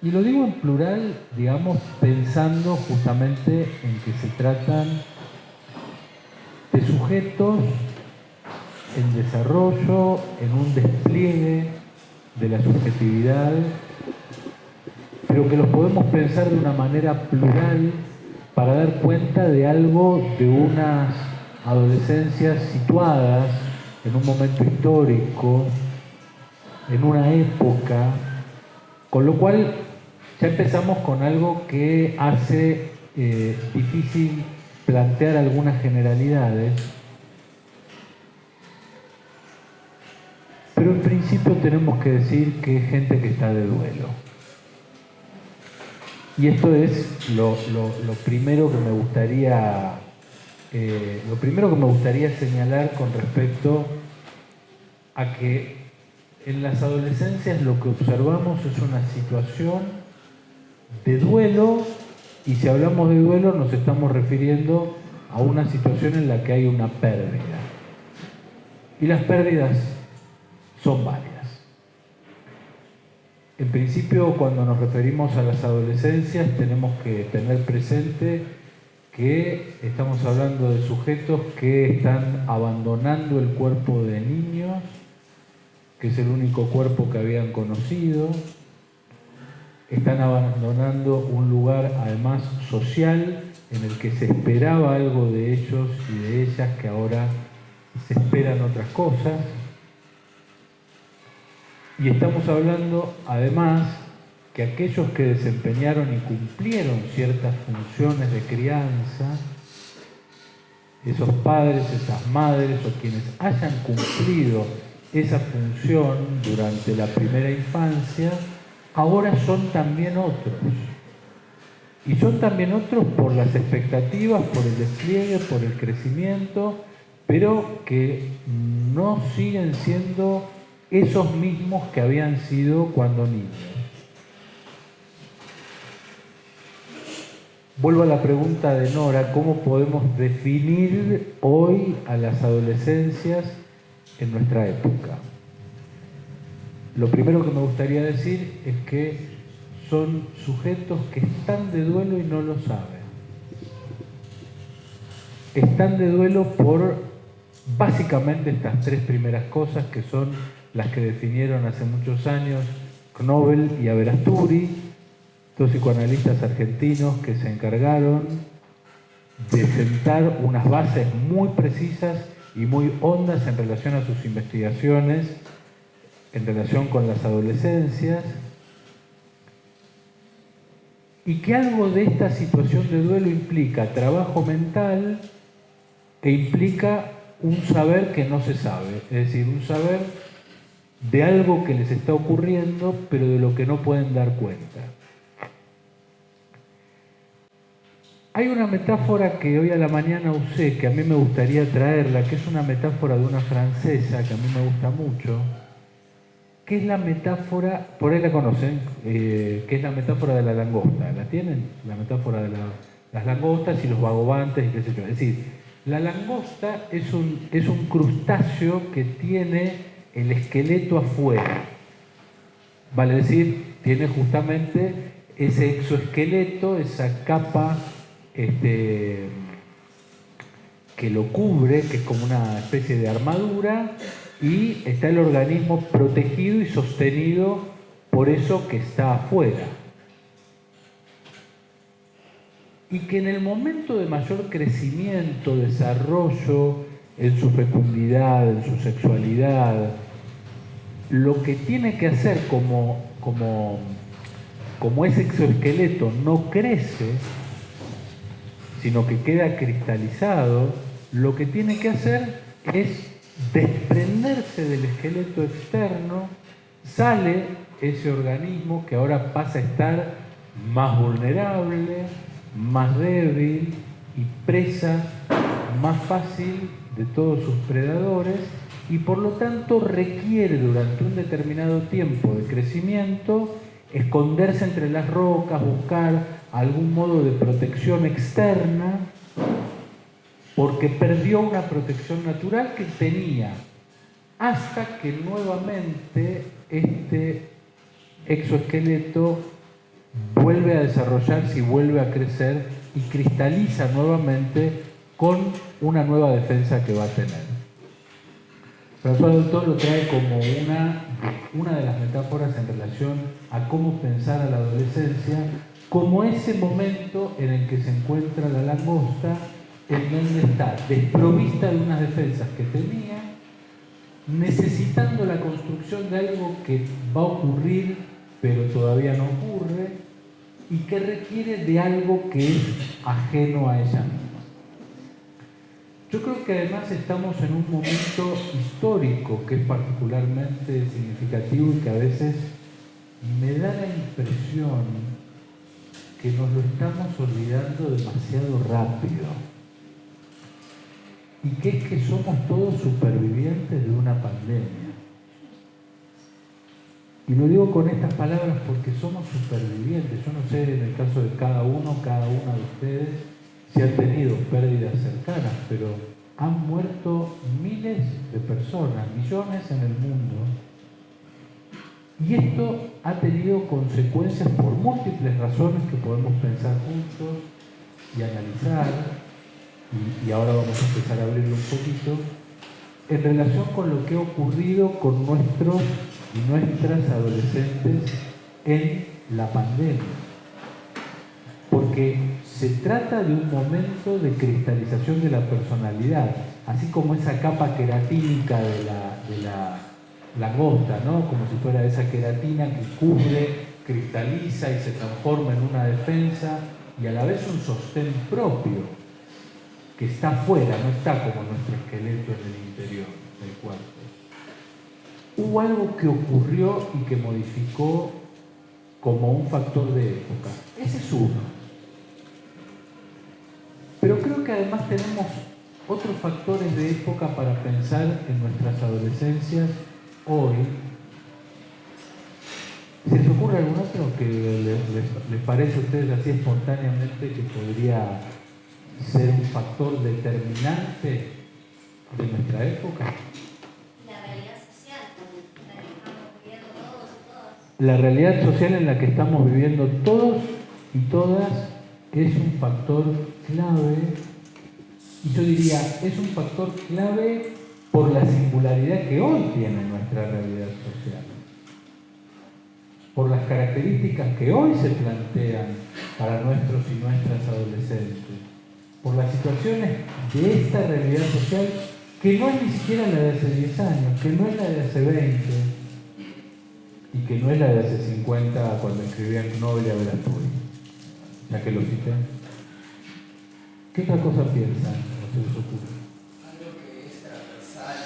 Y lo digo en plural, digamos, pensando justamente en que se tratan de sujetos en desarrollo, en un despliegue de la subjetividad, pero que los podemos pensar de una manera plural para dar cuenta de algo de unas adolescencias situadas en un momento histórico, en una época, con lo cual ya empezamos con algo que hace difícil plantear algunas generalidades, pero en principio tenemos que decir que es gente que está de duelo. Y esto es lo primero que me gustaría señalar con respecto a que en las adolescencias lo que observamos es una situación de duelo, y si hablamos de duelo nos estamos refiriendo a una situación en la que hay una pérdida. Y las pérdidas son varias. En principio, cuando nos referimos a las adolescencias, tenemos que tener presente que estamos hablando de sujetos que están abandonando el cuerpo de niños, que es el único cuerpo que habían conocido, están abandonando un lugar además social en el que se esperaba algo de ellos y de ellas, que ahora se esperan otras cosas. Y estamos hablando además que aquellos que desempeñaron y cumplieron ciertas funciones de crianza, esos padres, esas madres o quienes hayan cumplido esa función durante la primera infancia, ahora son también otros. Y son también otros por las expectativas, por el despliegue, por el crecimiento, pero que no siguen siendo esos mismos que habían sido cuando niños. Vuelvo a la pregunta de Nora: ¿cómo podemos definir hoy a las adolescencias en nuestra época? Lo primero que me gustaría decir es que son sujetos que están de duelo y no lo saben. Están de duelo por básicamente estas tres primeras cosas, que son las que definieron hace muchos años Knobel y Averasturi, dos psicoanalistas argentinos que se encargaron de sentar unas bases muy precisas y muy hondas en relación a sus investigaciones, en relación con las adolescencias, y que algo de esta situación de duelo implica trabajo mental e implica un saber que no se sabe, es decir, un saber de algo que les está ocurriendo, pero de lo que no pueden dar cuenta. Hay una metáfora que hoy a la mañana usé, que a mí me gustaría traerla, que es una metáfora de una francesa que a mí me gusta mucho, que es la metáfora, por ahí la conocen, que es la metáfora de la langosta. ¿La tienen? La metáfora de las langostas y los vagobantes y qué sé yo. Es decir, la langosta es un crustáceo que tiene el esqueleto afuera. Vale decir, tiene justamente ese exoesqueleto, esa capa que lo cubre, que es como una especie de armadura, y está el organismo protegido y sostenido por eso que está afuera. Y que en el momento de mayor crecimiento, desarrollo, en su fecundidad, en su sexualidad, lo que tiene que hacer como ese exoesqueleto no crece, sino que queda cristalizado, lo que tiene que hacer es desprenderse del esqueleto externo, sale ese organismo que ahora pasa a estar más vulnerable, más débil y presa más fácil de todos sus predadores, y por lo tanto requiere durante un determinado tiempo de crecimiento esconderse entre las rocas, buscar algún modo de protección externa, porque perdió una protección natural que tenía, hasta que nuevamente este exoesqueleto vuelve a desarrollarse y vuelve a crecer y cristaliza nuevamente con una nueva defensa que va a tener. François Dolto lo trae como una de las metáforas en relación a cómo pensar a la adolescencia, como ese momento en el que se encuentra la langosta, en donde está desprovista de unas defensas que tenía, necesitando la construcción de algo que va a ocurrir, pero todavía no ocurre, y que requiere de algo que es ajeno a ella misma. Yo creo que además estamos en un momento histórico que es particularmente significativo y que a veces me da la impresión que nos lo estamos olvidando demasiado rápido. Y que es que somos todos supervivientes de una pandemia. Y lo digo con estas palabras porque somos supervivientes. Yo no sé en el caso de cada una de ustedes si han tenido pérdidas cercanas, pero han muerto miles de personas, millones en el mundo. Y esto ha tenido consecuencias por múltiples razones que podemos pensar juntos y analizar, y ahora vamos a empezar a abrirlo un poquito, en relación con lo que ha ocurrido con nuestros y nuestras adolescentes en la pandemia. Porque se trata de un momento de cristalización de la personalidad, así como esa capa queratínica de la langosta, ¿no? Como si fuera esa queratina que cubre, cristaliza y se transforma en una defensa y a la vez un sostén propio, que está afuera, no está como nuestro esqueleto en el interior del cuerpo. Hubo algo que ocurrió y que modificó como un factor de época. Ese es uno. Pero creo que además tenemos otros factores de época para pensar en nuestras adolescencias hoy. ¿Se les ocurre algún otro que les parece a ustedes así espontáneamente que podría ser un factor determinante de nuestra época? La realidad social, la que estamos viviendo todos y todas. La realidad social en la que estamos viviendo todos y todas es un factor clave, y yo diría, es un factor clave por la singularidad que hoy tiene nuestra realidad social, por las características que hoy se plantean para nuestros y nuestras adolescentes, por las situaciones de esta realidad social que no es ni siquiera la de hace 10 años, que no es la de hace 20 y que no es la de hace 50 cuando escribían Knoble a Veracruz, ya que lo cité. ¿Qué otra cosa piensan o se les ocurre? Algo que es transversal,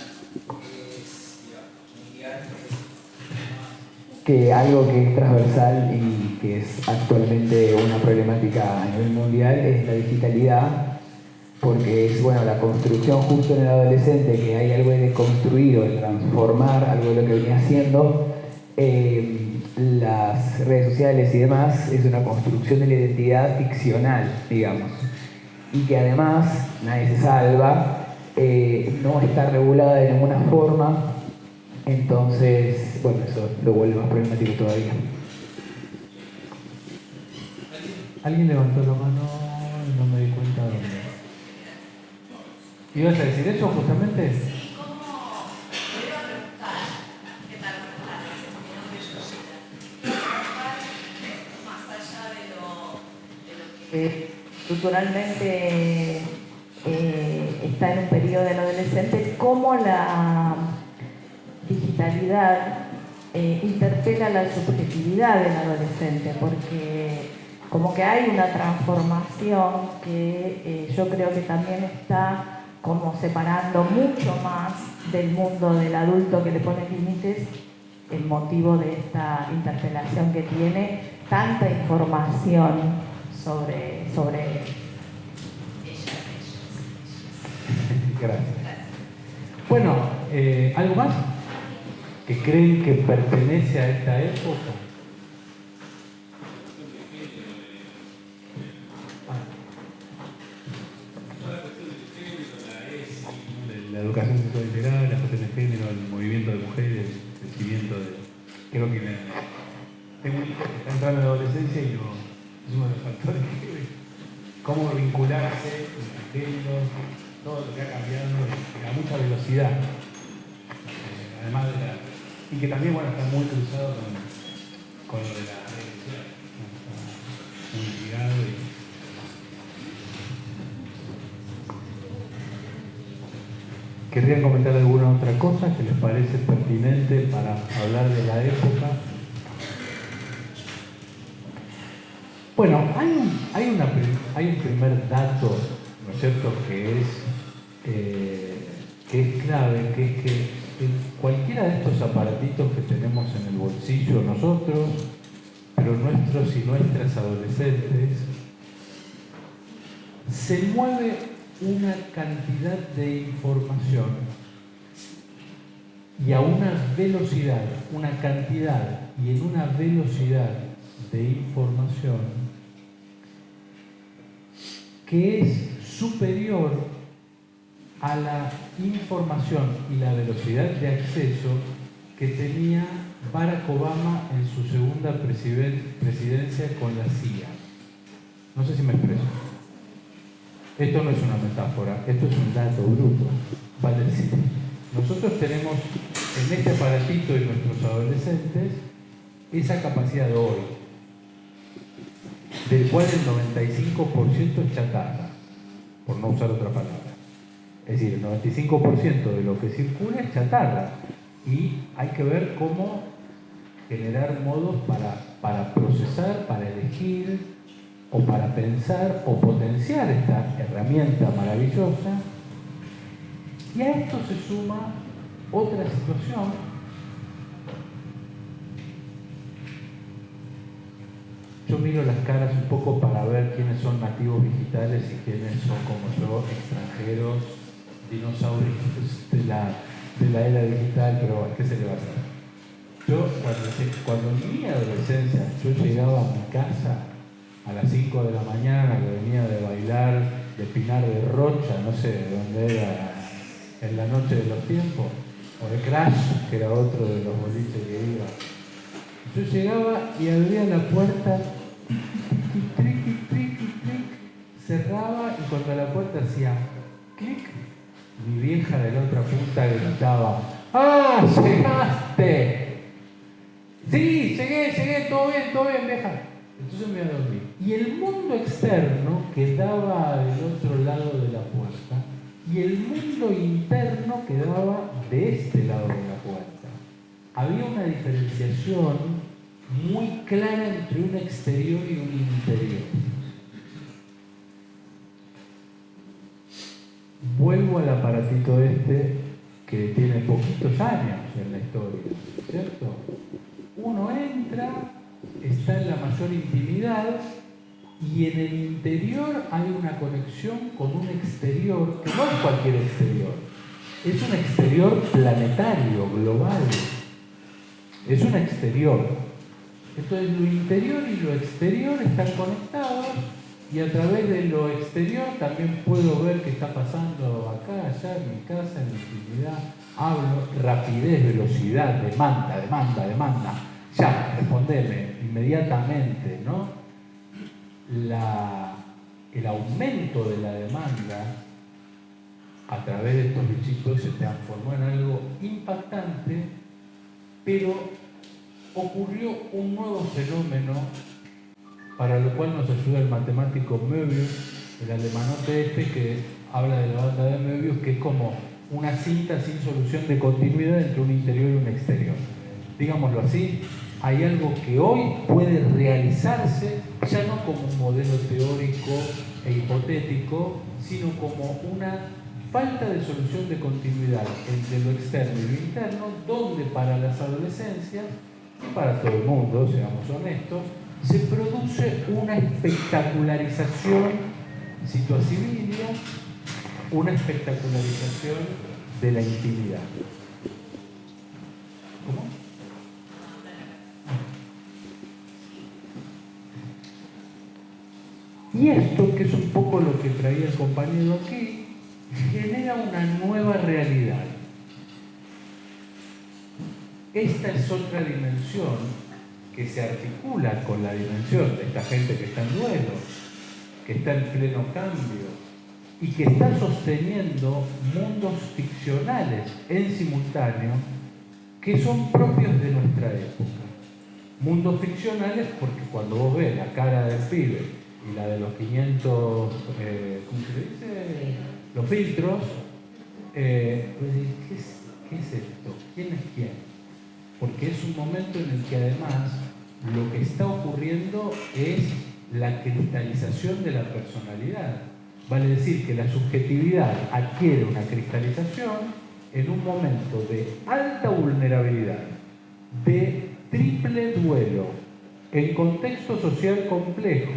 que algo que es transversal y que es actualmente una problemática a nivel mundial es la digitalidad, porque es la construcción justo en el adolescente, que hay algo de construir o de transformar algo de lo que venía haciendo. Las redes sociales y demás es una construcción de la identidad ficcional, digamos, y que además nadie se salva, no está regulada de ninguna forma. Entonces, eso lo vuelve más problemático todavía. ¿Alguien levantó la mano y no me di cuenta dónde? ¿Ibas a decir eso justamente? Sí, ¿cómo me iba a preguntar? ¿Qué tal? Mi nombre es Rosita. Más allá de lo que culturalmente está en un periodo del adolescente, ¿cómo la digitalidad interpela la subjetividad del adolescente? Porque como que hay una transformación que yo creo que también está como separando mucho más del mundo del adulto que le pone límites, el motivo de esta interpelación que tiene tanta información sobre ellas. Gracias. Bueno, ¿algo más que creen que pertenece a esta época? La educación sexual integral, la cuestión de género, el movimiento de mujeres, el crecimiento de... Creo que tengo un hijo que está entrando en la adolescencia diseño es uno de los factores que cómo vincularse, entendiendo todo lo que ha cambiado a mucha velocidad. Además de la... Y que también, bueno, está muy cruzado con lo de la red social. Está muy ligado y... ¿Querrían comentar alguna otra cosa que les parece pertinente para hablar de la época? Bueno, hay un primer dato, ¿no es cierto?, que es clave, que es que en cualquiera de estos aparatitos que tenemos en el bolsillo nosotros, pero nuestros y nuestras adolescentes, se mueve una cantidad de información y a una velocidad, una cantidad y en una velocidad de información que es superior a la información y la velocidad de acceso que tenía Barack Obama en su segunda presidencia con la CIA. No sé si me expreso. Esto no es una metáfora, esto es un dato bruto. Vale decir, nosotros tenemos en este aparatito y nuestros adolescentes esa capacidad de hoy, del cual el 95% es chatarra, por no usar otra palabra. Es decir, el 95% de lo que circula es chatarra y hay que ver cómo generar modos para procesar, para elegir, o para pensar o potenciar esta herramienta maravillosa. Y a esto se suma otra situación yo miro las caras un poco para ver quiénes son nativos digitales y quiénes son como yo, extranjeros, dinosaurios de la era digital, pero ¿qué se le va a hacer? Yo cuando en mi adolescencia yo llegaba a mi casa a las 5 de la mañana, que venía de bailar, de Pinar de Rocha, no sé de dónde era, en la noche de los tiempos, o de Crash, que era otro de los boliches que iba. Yo llegaba y abría la puerta, triqui, cerraba, y cuando la puerta hacía clic, mi vieja de la otra punta gritaba: ¡Ah, llegaste! Sí, llegué, todo bien, vieja. Entonces me iba a dormir. Y el mundo externo quedaba del otro lado de la puerta y el mundo interno quedaba de este lado de la puerta. Había una diferenciación muy clara entre un exterior y un interior. Vuelvo al aparatito este que tiene poquitos años en la historia, ¿cierto? Uno entra, está en la mayor intimidad y en el interior hay una conexión con un exterior que no es cualquier exterior, es un exterior planetario, global, es un exterior. Entonces lo interior y lo exterior están conectados y a través de lo exterior también puedo ver qué está pasando acá, allá, en mi casa, en mi intimidad. Hablo, rapidez, velocidad, demanda. Ya, respondeme inmediatamente, ¿no? El aumento de la demanda a través de estos bichitos se transformó en algo impactante, pero ocurrió un nuevo fenómeno para lo cual nos ayuda el matemático Möbius, el alemanote este que habla de la banda de Möbius, que es como una cinta sin solución de continuidad entre un interior y un exterior. Digámoslo así, hay algo que hoy puede realizarse ya no como un modelo teórico e hipotético, sino como una falta de solución de continuidad entre lo externo y lo interno, donde para las adolescencias y para todo el mundo, seamos honestos, se produce una espectacularización situacivilia, una espectacularización de la intimidad. ¿Cómo? Y esto, que es un poco lo que traía el compañero aquí, genera una nueva realidad. Esta es otra dimensión que se articula con la dimensión de esta gente que está en duelo, que está en pleno cambio y que está sosteniendo mundos ficcionales en simultáneo que son propios de nuestra época. Mundos ficcionales porque cuando vos ves la cara del pibe y la de los 500, ¿cómo se le dice? Los filtros, pues decís, ¿qué es esto? ¿Quién es quién? Porque es un momento en el que además lo que está ocurriendo es la cristalización de la personalidad. Vale decir que la subjetividad adquiere una cristalización en un momento de alta vulnerabilidad, de triple duelo, en contexto social complejo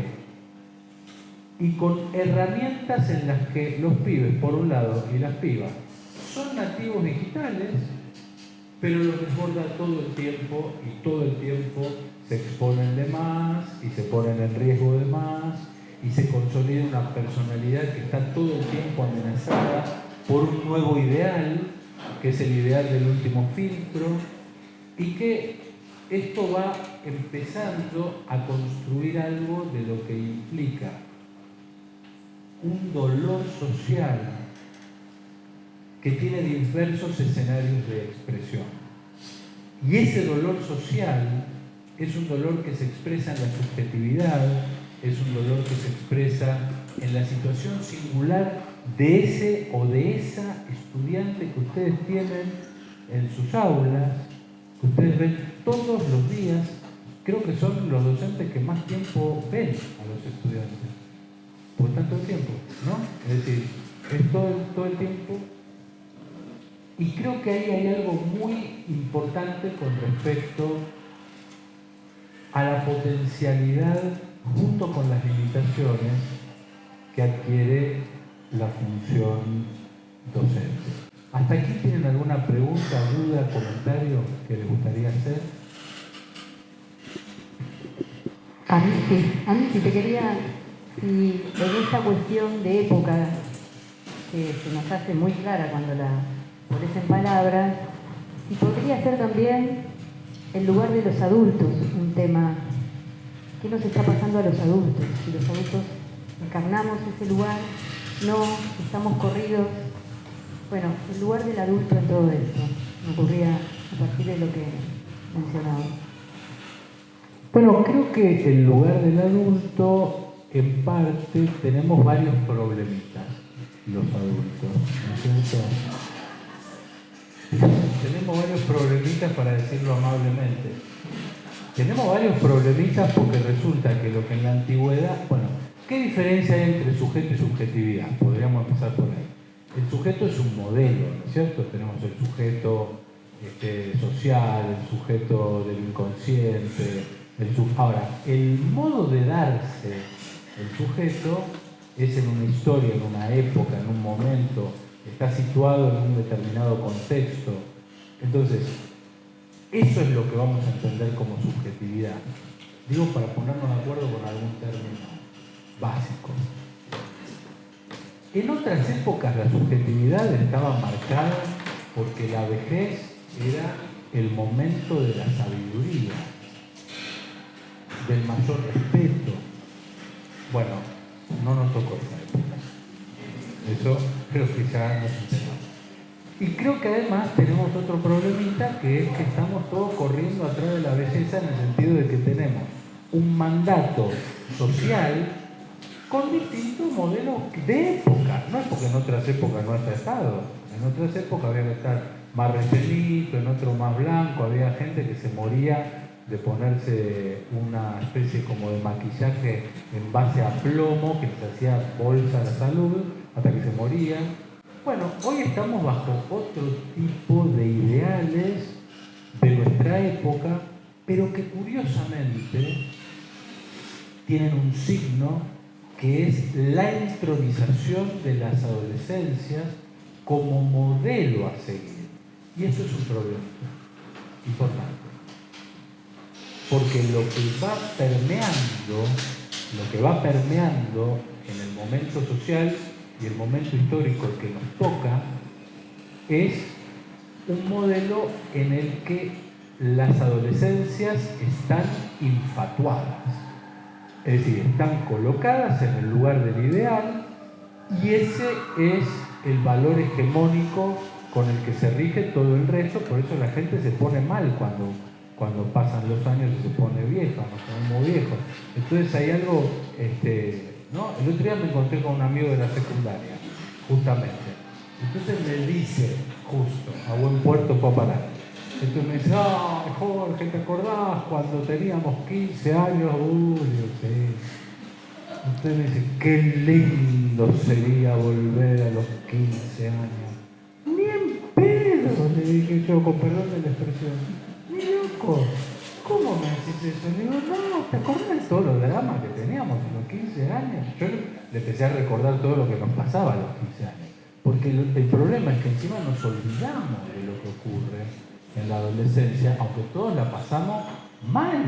y con herramientas en las que los pibes, por un lado, y las pibas, son nativos digitales, pero los desborda todo el tiempo y todo el tiempo se exponen de más y se ponen en riesgo de más y se consolida una personalidad que está todo el tiempo amenazada por un nuevo ideal, que es el ideal del último filtro, y que esto va empezando a construir algo de lo que implica un dolor social que tiene diversos escenarios de expresión. Y ese dolor social es un dolor que se expresa en la subjetividad, es un dolor que se expresa en la situación singular de ese o de esa estudiante que ustedes tienen en sus aulas, que ustedes ven todos los días. Creo que son los docentes que más tiempo ven a los estudiantes, por tanto tiempo, ¿no? Es decir, es todo el tiempo. Y creo que ahí hay algo muy importante con respecto a la potencialidad junto con las limitaciones que adquiere la función docente. ¿Hasta aquí tienen alguna pregunta, duda, comentario que les gustaría hacer? A mí sí te quería, si en esta cuestión de época que se nos hace muy clara cuando la pones en palabras, si podría ser también el lugar de los adultos un tema. ¿Qué nos está pasando a los adultos? Si los adultos encarnamos ese lugar, no, estamos corridos. Bueno, el lugar del adulto en todo esto me ocurría a partir de lo que mencionaba. Bueno, creo que el lugar del adulto, en parte, tenemos varios problemitas, los adultos, ¿no es cierto? Tenemos varios problemitas, para decirlo amablemente. Tenemos varios problemitas porque resulta que lo que en la antigüedad... Bueno, ¿qué diferencia hay entre sujeto y subjetividad? Podríamos empezar por ahí. El sujeto es un modelo, ¿no es cierto? Tenemos el sujeto social, el sujeto del inconsciente. Ahora, el modo de darse el sujeto es en una historia, en una época, en un momento, está situado en un determinado contexto. Entonces, eso es lo que vamos a entender como subjetividad. Digo, para ponernos de acuerdo con algún término básico. En otras épocas la subjetividad estaba marcada porque la vejez era el momento de la sabiduría, del mayor respeto. Bueno, no nos tocó esa época. Eso creo que ya nos enteramos. Y creo que además tenemos otro problemita, que es que estamos todos corriendo atrás de la belleza, en el sentido de que tenemos un mandato social con distintos modelos de época. No es porque en otras épocas no haya estado. En otras épocas había que estar más rellenito, en otro más blanco. Había gente que se moría de ponerse una especie como de maquillaje en base a plomo, que les hacía bolsa a la salud, hasta que se morían. Bueno, hoy estamos bajo otro tipo de ideales de nuestra época, pero que curiosamente tienen un signo que es la entronización de las adolescencias como modelo a seguir. Y esto es un problema importante. Porque lo que va permeando en el momento social y el momento histórico que nos toca es un modelo en el que las adolescencias están infatuadas. Es decir, están colocadas en el lugar del ideal y ese es el valor hegemónico con el que se rige todo el resto. Por eso la gente se pone mal cuando pasan los años y se pone vieja, nos ponemos viejos. Entonces hay algo, ¿no? El otro día me encontré con un amigo de la secundaria, justamente. Entonces me dice, justo, a buen puerto para parar. Entonces me dice, ay Jorge, ¿te acordás cuando teníamos 15 años? Digo, sí. Entonces me dice, qué lindo sería volver a los 15 años. Ni en pedo, le dije yo, con perdón de la expresión. Ni loco. ¿Cómo me decís eso? Le digo, no, ¿te acordás de todos los dramas que teníamos a los 15 años? Yo le empecé a recordar todo lo que nos pasaba a los 15 años. Porque el problema es que encima nos olvidamos de lo que ocurre en la adolescencia, aunque todos la pasamos mal.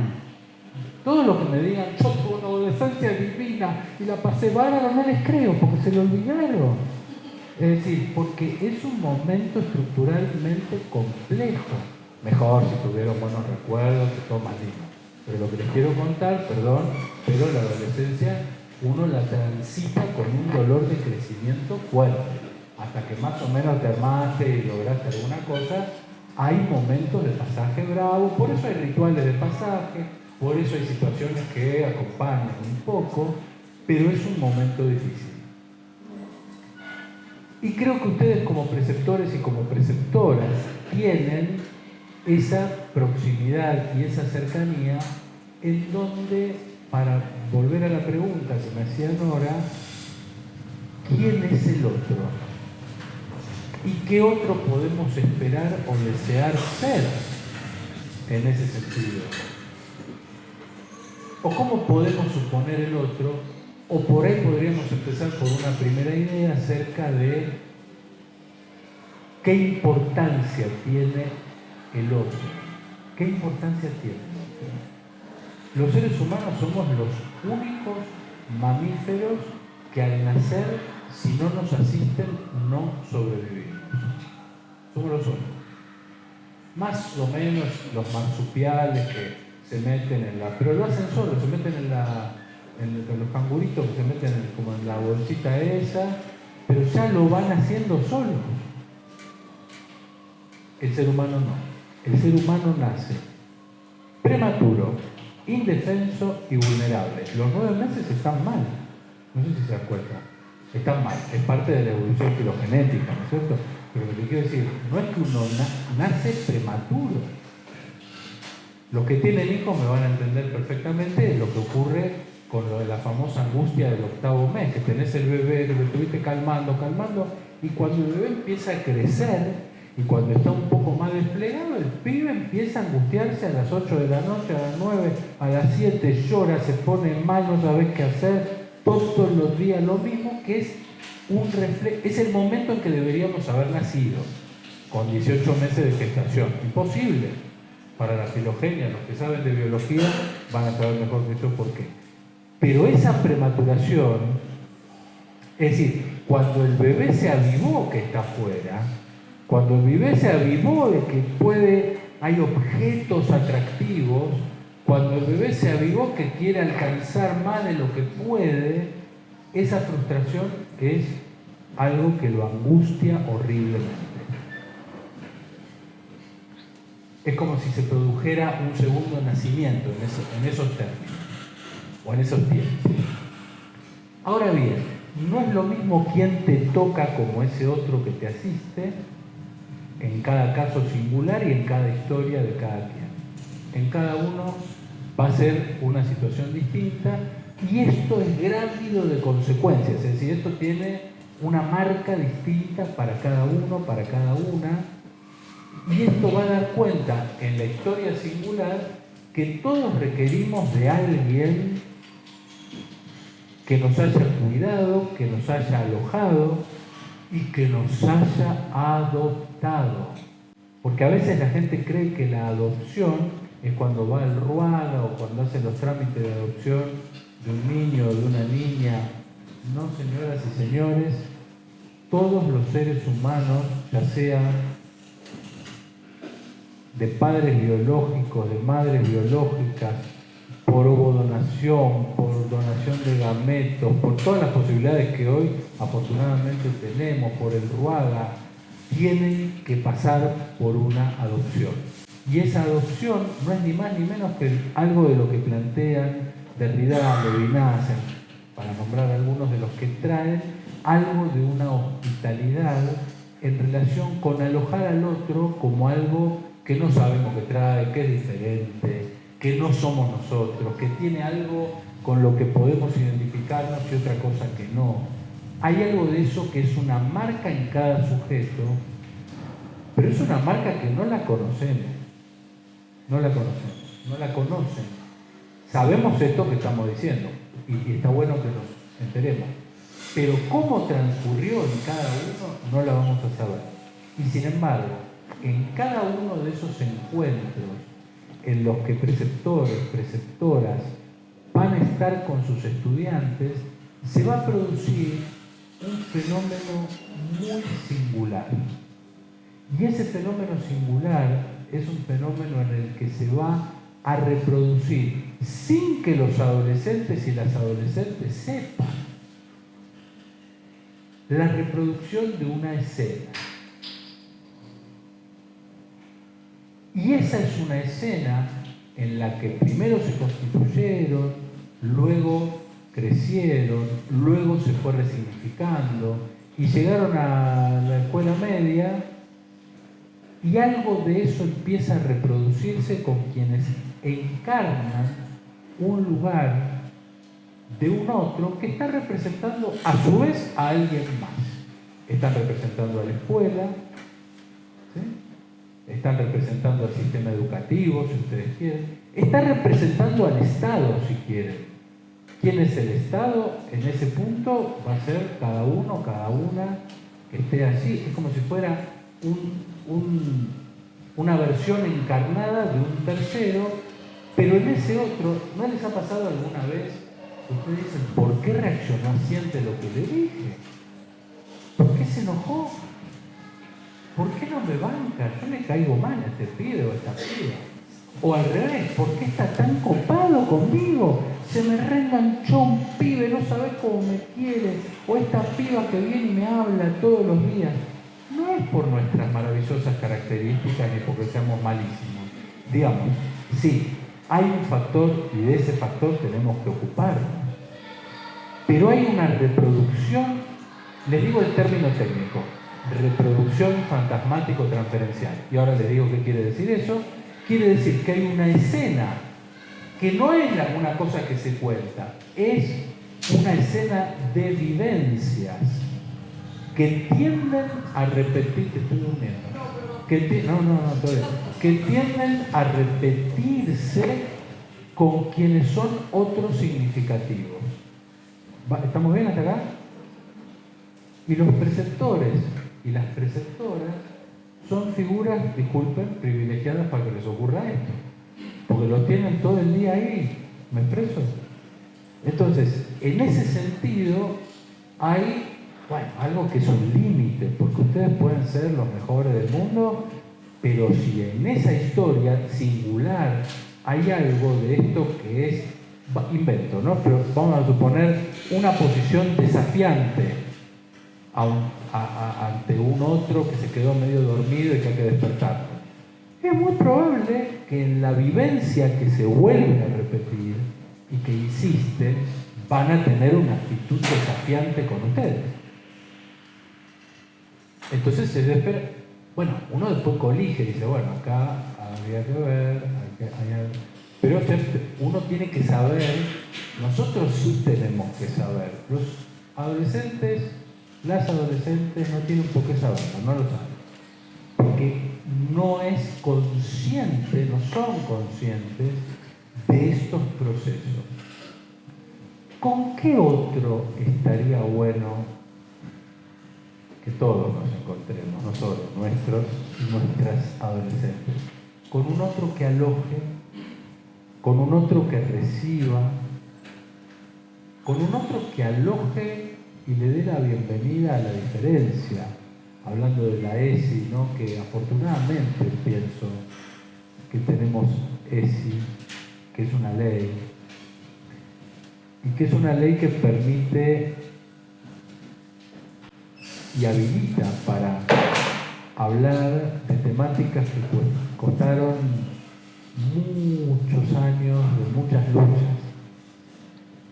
Todo lo que me digan, yo tuve una adolescencia divina y la pasé bárbaro, no les creo, porque se lo olvidaron. Es decir, porque es un momento estructuralmente complejo. Mejor si tuvieron buenos recuerdos y todo más lindo. Pero lo que les quiero contar, perdón, pero la adolescencia uno la transita con un dolor de crecimiento fuerte. Hasta que más o menos te armaste y lograste alguna cosa, hay momentos de pasaje bravo, por eso hay rituales de pasaje, por eso hay situaciones que acompañan un poco, pero es un momento difícil. Y creo que ustedes como preceptores y como preceptoras tienen esa proximidad y esa cercanía en donde, para volver a la pregunta que me hacía Nora, ¿quién es el otro? ¿Y qué otro podemos esperar o desear ser en ese sentido? ¿O cómo podemos suponer el otro? O por ahí podríamos empezar por una primera idea acerca de qué importancia tiene el otro. ¿Qué importancia tiene el otro? Los seres humanos somos los únicos mamíferos que al nacer, si no nos asisten, no sobrevivimos. Somos los únicos. Más o menos los marsupiales que se meten en la... Pero lo hacen solos, se meten en los canguritos que se meten como en la bolsita esa, pero ya lo van haciendo solos. El ser humano no. El ser humano nace prematuro, indefenso y vulnerable. Los 9 meses están mal. No sé si se acuerdan. Están mal. Es parte de la evolución filogenética, ¿no es cierto? Pero lo que quiero decir, no es que uno nace prematuro. Los que tienen hijos me van a entender perfectamente lo que ocurre con lo de la famosa angustia del 8º mes, que tenés el bebé, lo estuviste calmando, y cuando el bebé empieza a crecer, y cuando está un poco más desplegado, el pibe empieza a angustiarse a las 8 de la noche, a las 9, a las 7, llora, se pone mal, no sabés qué hacer, todos los días lo mismo, que es un reflejo, es el momento en que deberíamos haber nacido, con 18 meses de gestación. Imposible. Para la filogenia, los que saben de biología van a saber mejor que yo por qué. Pero esa prematuración, es decir, cuando el bebé se avivó que está afuera, cuando el bebé se avivó de que hay objetos atractivos, cuando el bebé se avivó que quiere alcanzar más de lo que puede, esa frustración es algo que lo angustia horriblemente. Es como si se produjera un segundo nacimiento en esos términos, o en esos tiempos. Ahora bien, no es lo mismo quien te toca como ese otro que te asiste, en cada caso singular y en cada historia de cada quien. En cada uno va a ser una situación distinta y esto es grávido de consecuencias, es decir, esto tiene una marca distinta para cada uno, para cada una, y esto va a dar cuenta en la historia singular que todos requerimos de alguien que nos haya cuidado, que nos haya alojado y que nos haya adoptado. Porque a veces la gente cree que la adopción es cuando va al Ruanda o cuando hace los trámites de adopción de un niño o de una niña. No, señoras y señores, todos los seres humanos, ya sean de padres biológicos, de madres biológicas, por ovodonación, por donación de gametos, por todas las posibilidades que hoy afortunadamente tenemos, por el Ruaga, tienen que pasar por una adopción. Y esa adopción no es ni más ni menos que algo de lo que plantean Derrida, Levinas, para nombrar algunos de los que traen algo de una hospitalidad en relación con alojar al otro como algo que no sabemos que trae, que es diferente, que no somos nosotros, que tiene algo con lo que podemos identificarnos y otra cosa que no. Hay algo de eso que es una marca en cada sujeto, pero es una marca que no la conocemos. No la conocemos, no la conocen. Sabemos esto que estamos diciendo y está bueno que nos enteremos. Pero cómo transcurrió en cada uno no la vamos a saber. Y sin embargo, en cada uno de esos encuentros en los que preceptores, preceptoras van a estar con sus estudiantes, se va a producir un fenómeno muy singular. Y ese fenómeno singular es un fenómeno en el que se va a reproducir sin que los adolescentes y las adolescentes sepan. La reproducción de una escena. Y esa es una escena en la que primero se constituyeron, luego crecieron, luego se fue resignificando y llegaron a la escuela media y algo de eso empieza a reproducirse con quienes encarnan un lugar de un otro que está representando a su vez a alguien más. Están representando a la escuela, ¿sí? Están representando al sistema educativo, si ustedes quieren, están representando al Estado, si quieren. ¿Quién es el Estado? En ese punto va a ser cada uno, cada una que esté allí. Es como si fuera una versión encarnada de un tercero, pero en ese otro, ¿no les ha pasado alguna vez? Ustedes dicen, ¿por qué reaccionó así ante lo que le dije? ¿Por qué se enojó? ¿Por qué no me banca? Yo le caigo mal a este pibe o a esta piba. O al revés, ¿por qué está tan copado conmigo? Se me reenganchó un pibe, no sabés cómo me quiere. O esta piba que viene y me habla todos los días. No es por nuestras maravillosas características ni porque seamos malísimos. Digamos, sí, hay un factor y de ese factor tenemos que ocuparnos. Pero hay una reproducción, les digo el término técnico, reproducción fantasmático-transferencial. Y ahora les digo qué quiere decir eso. Quiere decir que hay una escena que no es una cosa que se cuenta, es una escena de vivencias que tienden a repetir, te estoy durmiendo, que tienden a repetirse con quienes son otros significativos. ¿Estamos bien hasta acá? Y los preceptores y las preceptoras son figuras, disculpen, privilegiadas para que les ocurra esto, porque los tienen todo el día ahí, ¿me expreso? Entonces, en ese sentido, hay algo que es un límite, porque ustedes pueden ser los mejores del mundo, pero si en esa historia singular hay algo de esto que es, invento, ¿no? Pero vamos a suponer una posición desafiante ante un otro que se quedó medio dormido y que hay que despertarlo. Es muy probable que en la vivencia que se vuelve a repetir y que insiste, van a tener una actitud desafiante con ustedes. Entonces se espera. Bueno, uno después colige y dice, bueno, acá habría que ver, pero uno tiene que saber, nosotros sí tenemos que saber. Los adolescentes, las adolescentes no tienen por qué saberlo, no lo saben. Porque no es consciente, no son conscientes de estos procesos. ¿Con qué otro estaría bueno que todos nos encontremos, nosotros, nuestros y nuestras adolescentes? Con un otro que aloje, con un otro que reciba, con un otro que aloje y le dé la bienvenida a la diferencia, hablando de la ESI, ¿no? Que afortunadamente, pienso, que tenemos ESI, que es una ley, y que es una ley que permite y habilita para hablar de temáticas que costaron muchos años de muchas luchas,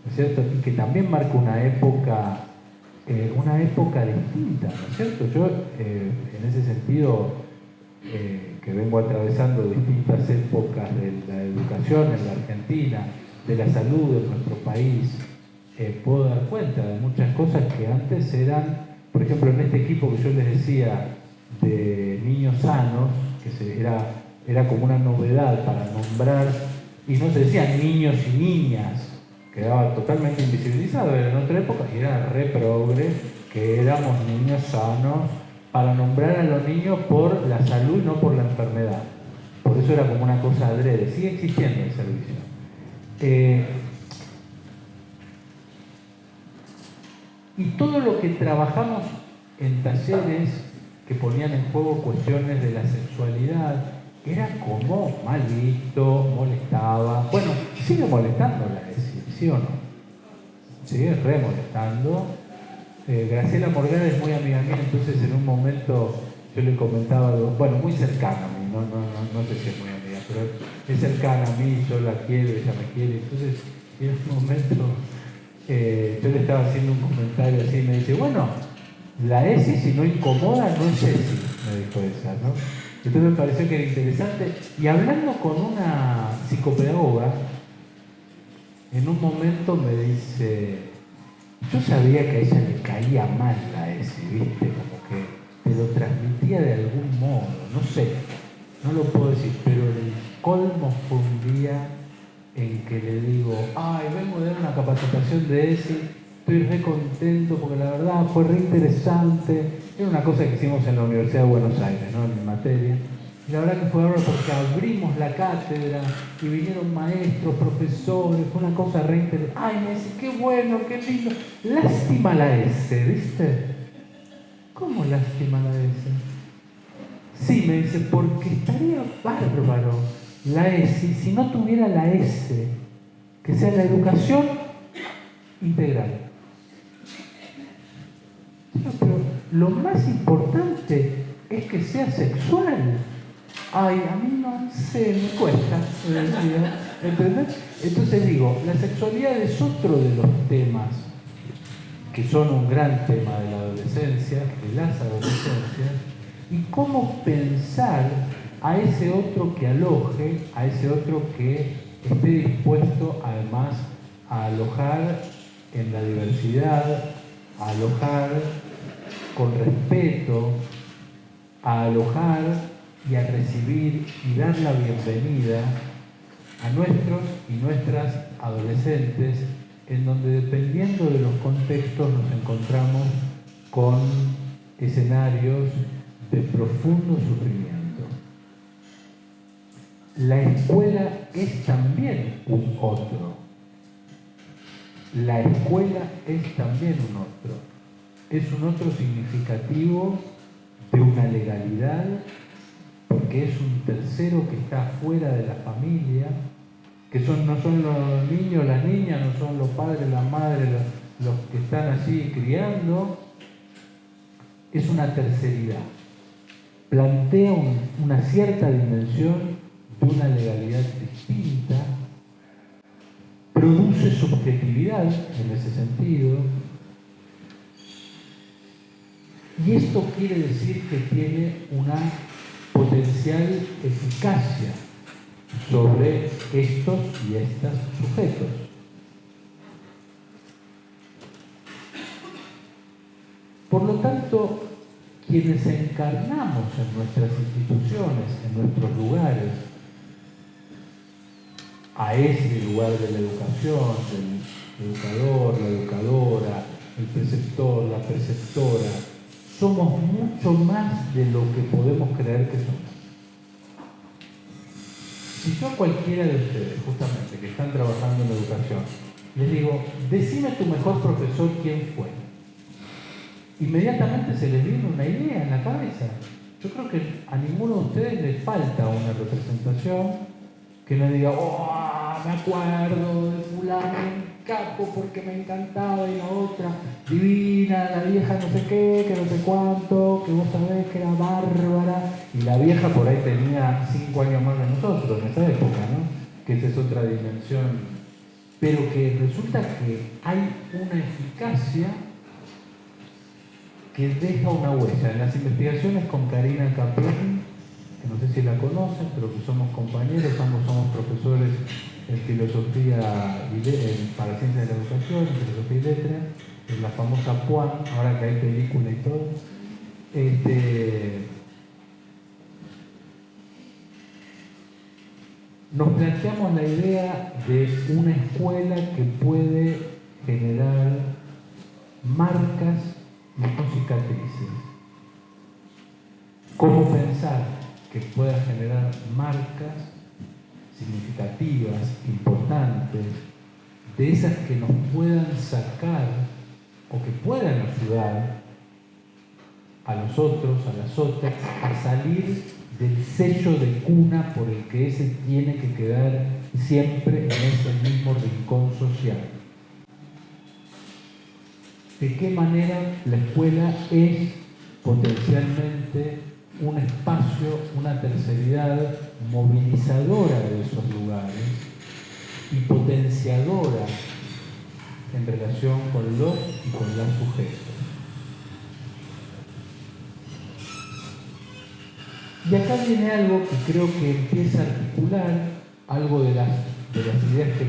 ¿no es cierto? Y que también marca una época distinta, ¿no es cierto? Yo, en ese sentido, que vengo atravesando distintas épocas de la educación en la Argentina, de la salud en nuestro país, puedo dar cuenta de muchas cosas que antes eran, por ejemplo, en este equipo que yo les decía de niños sanos, que era como una novedad para nombrar, y no se decían niños y niñas, quedaba totalmente invisibilizado, era en otra época y era re progre, que éramos niños sanos, para nombrar a los niños por la salud, no por la enfermedad. Por eso era como una cosa adrede, sigue existiendo el servicio. Y todo lo que trabajamos en talleres que ponían en juego cuestiones de la sexualidad, era como mal visto, molestaba. Bueno, sigue molestando la ESI, ¿sí o no? Sigue re molestando. Graciela Morgada es muy amiga mía, entonces en un momento yo le comentaba, bueno, muy cercana a mí, no sé si es muy amiga, pero es cercana a mí, yo la quiero, ella me quiere. Entonces, en un momento yo le estaba haciendo un comentario así y me dice, bueno, la ESI si no incomoda no es ESI, me dijo esa, ¿no? Entonces me pareció que era interesante. Y hablando con una psicopedagoga, en un momento me dice, yo sabía que a ella le caía mal la ESI, ¿viste? Como que te lo transmitía de algún modo, no sé, no lo puedo decir, pero el colmo fue un día en que le digo, ay, vengo de dar una capacitación de ESI, estoy re contento porque la verdad fue re interesante. Era una cosa que hicimos en la Universidad de Buenos Aires, ¿no? En mi materia. Y la verdad que fue ahora porque abrimos la cátedra y vinieron maestros, profesores, fue una cosa re interesante. Ay, me dice, qué bueno, qué lindo. Lástima la S, ¿viste? ¿Cómo lástima la S? Sí, me dice, porque estaría bárbaro la ESI si no tuviera la S, que sea la educación integral. No, pero lo más importante es que sea sexual. Ay, a mí no sé, me cuesta, ¿entendés? Entonces digo, la sexualidad es otro de los temas que son un gran tema de la adolescencia, de las adolescencias, y cómo pensar a ese otro que aloje, a ese otro que esté dispuesto además a alojar en la diversidad, a alojar con respeto, a alojar y a recibir y dar la bienvenida a nuestros y nuestras adolescentes, en donde dependiendo de los contextos nos encontramos con escenarios de profundo sufrimiento. La escuela es también un otro. La escuela es también un otro. Es un otro significativo de una legalidad, porque es un tercero que está fuera de la familia, que no son los niños, las niñas, no son los padres, las madres, los que están allí criando. Es una terceridad. Plantea una cierta dimensión de una legalidad distinta, produce subjetividad en ese sentido, y esto quiere decir que tiene una potencial eficacia sobre estos y estas sujetos. Por lo tanto, quienes encarnamos en nuestras instituciones, en nuestros lugares, a ese lugar de la educación, del educador, la educadora, el preceptor, la preceptora, somos mucho más de lo que podemos creer que somos. Si yo a cualquiera de ustedes, justamente, que están trabajando en la educación, les digo, decime tu mejor profesor quién fue, inmediatamente se les viene una idea en la cabeza. Yo creo que a ninguno de ustedes les falta una representación que no diga, oh, me acuerdo de fulano en Capo porque me encantaba, y la otra, divina, la vieja no sé qué, que no sé cuánto, que vos sabés que era bárbara, y la vieja por ahí tenía 5 años más de nosotros en esa época, ¿no? Que esa es otra dimensión, pero que resulta que hay una eficacia que deja una huella. En las investigaciones con Karina Capelli, que no sé si la conocen, pero que somos compañeros, ambos somos profesores en filosofía para ciencias de la educación, en filosofía y letras, en la famosa PUAN, ahora que hay película y todo. Nos planteamos la idea de una escuela que puede generar marcas y no cicatrices. ¿Cómo pensar que pueda generar marcas significativas, importantes, de esas que nos puedan sacar o que puedan ayudar a los otros, a las otras, a salir del sello de cuna por el que ese tiene que quedar siempre en ese mismo rincón social? ¿De qué manera la escuela es potencialmente un espacio, una terceridad movilizadora de esos lugares y potenciadora en relación con los y con las sujetos? Y acá viene algo que creo que empieza a articular algo de las ideas que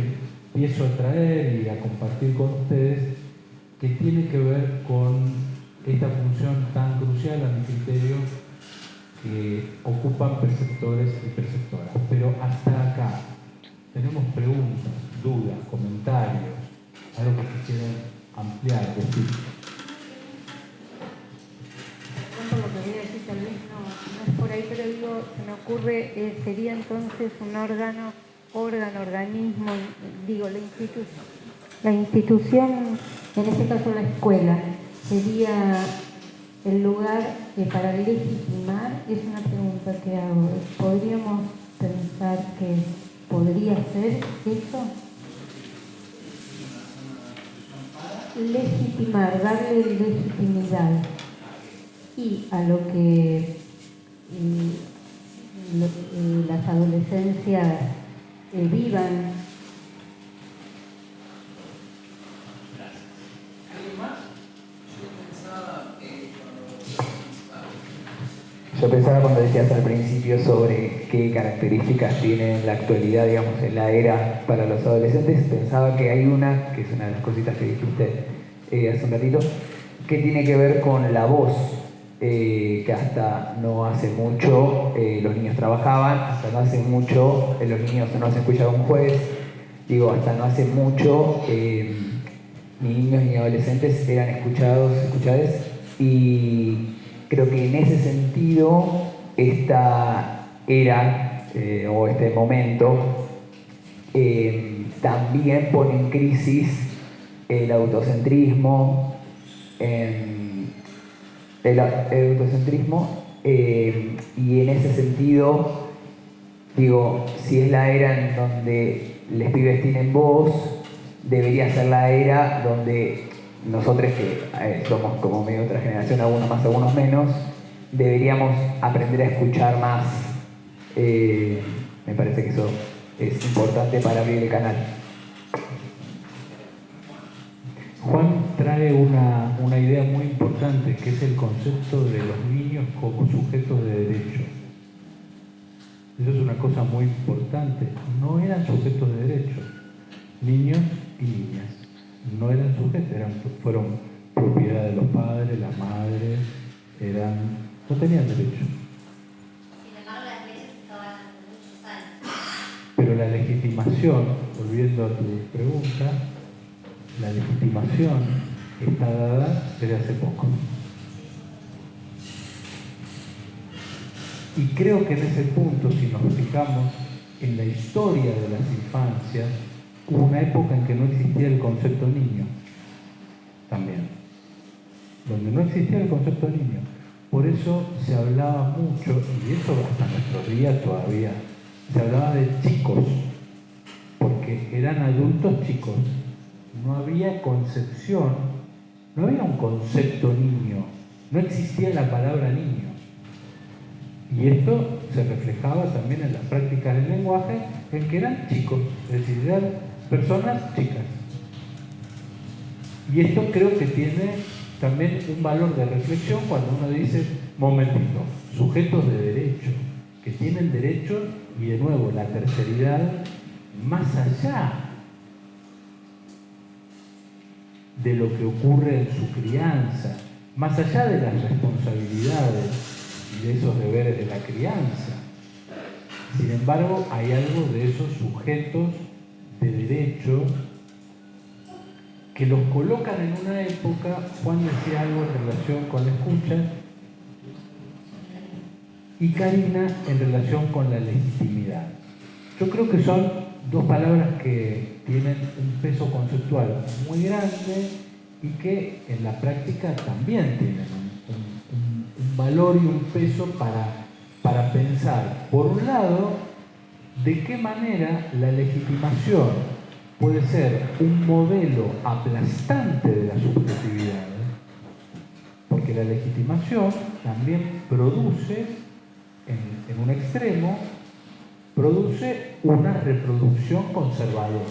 empiezo a traer y a compartir con ustedes, que tiene que ver con esta función tan crucial, a mi criterio, que ocupan perceptores y perceptoras. Pero hasta acá tenemos preguntas, dudas, comentarios, algo que quisieran ampliar, decir. Por lo que voy a decir, tal vez no es por ahí, pero digo, se me ocurre, sería entonces un organismo, digo, la institución, en este caso la escuela, sería el lugar para legitimar. Es una pregunta que hago. ¿Podríamos pensar que podría ser eso? Legitimar, darle legitimidad. Y a lo que las adolescencias vivan. Yo pensaba cuando decías al principio sobre qué características tiene en la actualidad, digamos, en la era para los adolescentes, pensaba que hay una, que es una de las cositas que dijiste hace un ratito, que tiene que ver con la voz, que hasta no hace mucho los niños trabajaban, hasta no hace mucho los niños no se escuchaba un juez, digo, hasta no hace mucho ni niños ni adolescentes eran escuchadas, y creo que en ese sentido esta era o este momento también pone en crisis el autocentrismo, y en ese sentido, digo, si es la era en donde los pibes tienen voz, debería ser la era donde nosotros, que somos como medio otra generación, algunos más, algunos menos, deberíamos aprender a escuchar más. Me parece que eso es importante para abrir el canal. Juan trae una idea muy importante, que es el concepto de los niños como sujetos de derecho. Eso es una cosa muy importante. No eran sujetos de derecho, niños y niñas. No eran sujetos, fueron propiedad de los padres, las madres, no tenían derecho. Sin embargo, las leyes estaban hace muchos años. Pero la legitimación, volviendo a tu pregunta, la legitimación está dada desde hace poco. Y creo que en ese punto, si nos fijamos en la historia de las infancias, hubo una época en que no existía el concepto niño, también, donde no existía el concepto niño, por eso se hablaba mucho, y eso hasta nuestros días todavía, se hablaba de chicos, porque eran adultos chicos. No había concepción, no había un concepto niño, no existía la palabra niño. Y esto se reflejaba también en las prácticas del lenguaje, en que eran chicos, es decir, eran personas chicas. Y esto creo que tiene también un valor de reflexión cuando uno dice, momentito, sujetos de derecho, que tienen derechos, y de nuevo la terceridad más allá de lo que ocurre en su crianza, más allá de las responsabilidades y de esos deberes de la crianza. Sin embargo, hay algo de esos sujetos de derecho que los colocan en una época. Juan decía algo en relación con la escucha y Karina en relación con la legitimidad. Yo creo que son dos palabras que tienen un peso conceptual muy grande y que en la práctica también tienen un valor y un peso para pensar, por un lado, de qué manera la legitimación puede ser un modelo aplastante de la subjetividad, porque la legitimación también produce, en un extremo, produce una reproducción conservadora.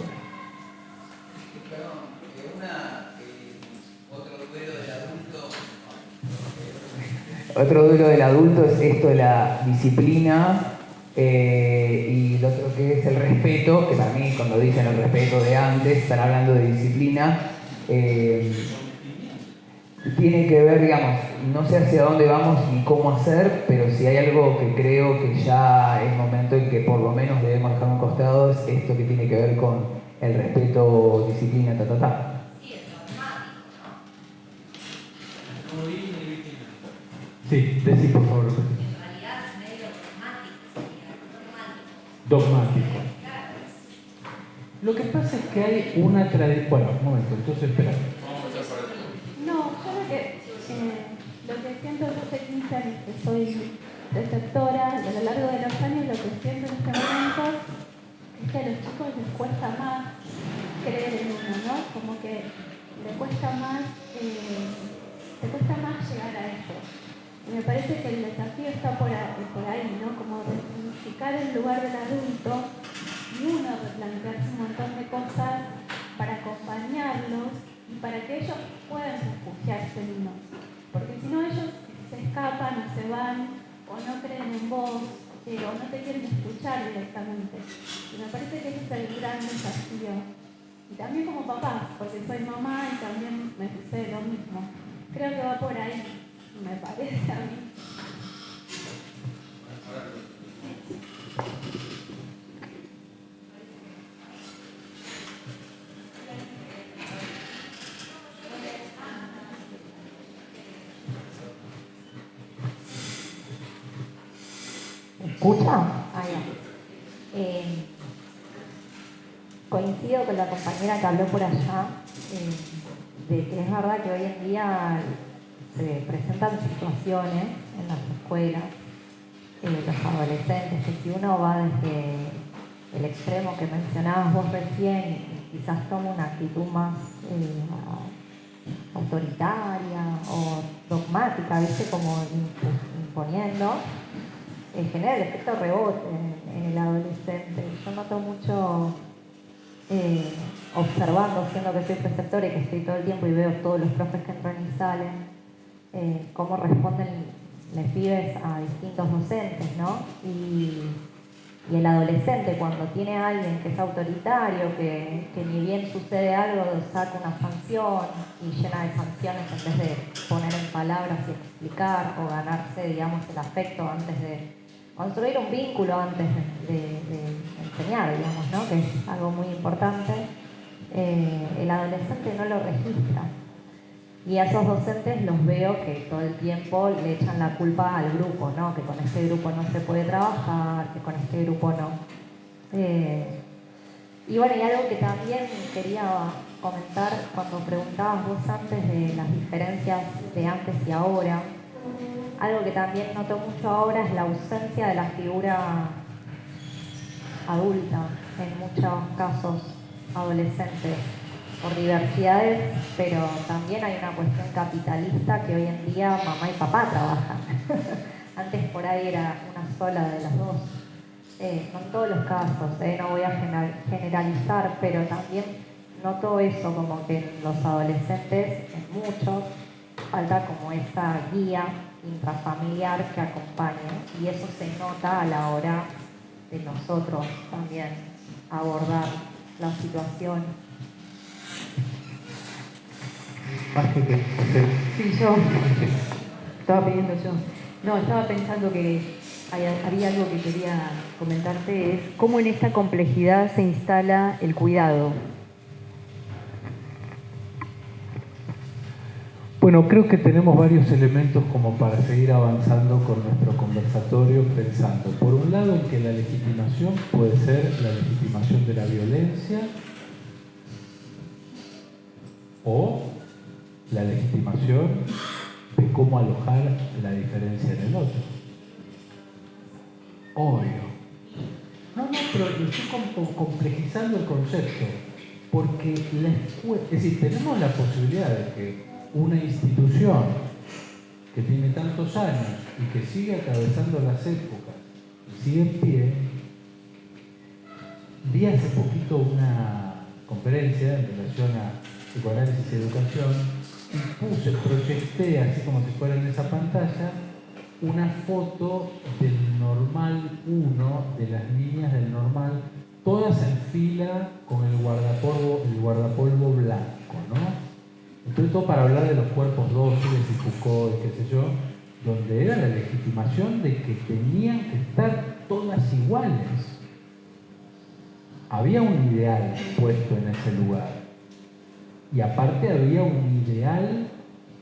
Otro duelo del adulto es esto de la disciplina y lo otro que es el respeto, que para mí cuando dicen el respeto de antes, están hablando de disciplina. Tiene que ver, digamos, no sé hacia dónde vamos ni cómo hacer, pero si hay algo que creo que ya es momento en que por lo menos debemos dejar a un costado, es esto que tiene que ver con el respeto, disciplina, Sí, es dogmático, ¿no? Sí, decí por favor. En realidad es medio dogmático, sería dogmático. Dogmático. Claro. Lo que pasa es que hay una tradición. Bueno, un momento, entonces espera. No, yo lo que siento yo hace 15 años que soy receptora, y a lo largo de los años lo que siento en este momento es que a los chicos les cuesta más creer en uno, ¿no? Como que les cuesta más, llegar a ellos. Y me parece que el desafío está por ahí, ¿no? Como resignificar el lugar del adulto y uno replantearse un montón de cosas para acompañarlos y para que ellos puedan refugiarse en uno. Porque si no ellos se escapan o se van o no creen en vos o no te quieren escuchar directamente. Y me parece que ese es el gran desafío. Y también como papá, porque soy mamá y también me sucede lo mismo. Creo que va por ahí, me parece a mí. ¿Escucha? Ahí va. Coincido con la compañera que habló por allá, de que es verdad que hoy en día se presentan situaciones en las escuelas, los adolescentes, que si uno va desde el extremo que mencionabas vos recién y quizás toma una actitud más autoritaria o dogmática, ¿viste? Como imponiendo, genera el efecto rebote en el adolescente. Yo noto mucho observando, siendo que soy preceptora y que estoy todo el tiempo y veo todos los profes que entran y salen, cómo responden los pibes a distintos docentes, ¿no? Y el adolescente, cuando tiene a alguien que es autoritario, que ni bien sucede algo, saca una sanción y llena de sanciones en vez de poner en palabras y explicar o ganarse, digamos, el afecto antes de construir un vínculo, antes de enseñar, digamos, ¿no? Que es algo muy importante. El adolescente no lo registra. Y a esos docentes los veo que todo el tiempo le echan la culpa al grupo, ¿no? Que con este grupo no se puede trabajar, que con este grupo no. Y bueno, y algo que también quería comentar cuando preguntabas vos antes de las diferencias de antes y ahora. Algo que también noto mucho ahora es la ausencia de la figura adulta, en muchos casos adolescentes, por diversidades, pero también hay una cuestión capitalista que hoy en día mamá y papá trabajan. Antes por ahí era una sola de las dos. No en todos los casos, no voy a generalizar, pero también noto eso, como que en los adolescentes, en muchos, falta como esa guía intrafamiliar que acompañe, y eso se nota a la hora de nosotros también abordar la situación. Sí, yo estaba pidiendo yo. No, estaba pensando que había algo que quería comentarte, es cómo en esta complejidad se instala el cuidado. Bueno, creo que tenemos varios elementos como para seguir avanzando con nuestro conversatorio, pensando, por un lado, en que la legitimación puede ser la legitimación de la violencia o la legitimación de cómo alojar la diferencia en el otro. Obvio. No, pero estoy complejizando el concepto, porque la escuela, es decir, tenemos la posibilidad de que una institución que tiene tantos años y que sigue atravesando las épocas y sigue en pie. Vi hace poquito una conferencia en relación a psicoanálisis y educación y proyecté, así como si fuera en esa pantalla, una foto del normal 1, de las niñas del normal, todas en fila con el guardapolvo blanco, ¿no? Entonces, todo para hablar de los cuerpos dóciles y Foucault y qué sé yo, donde era la legitimación de que tenían que estar todas iguales. Había un ideal puesto en ese lugar. Y aparte había un ideal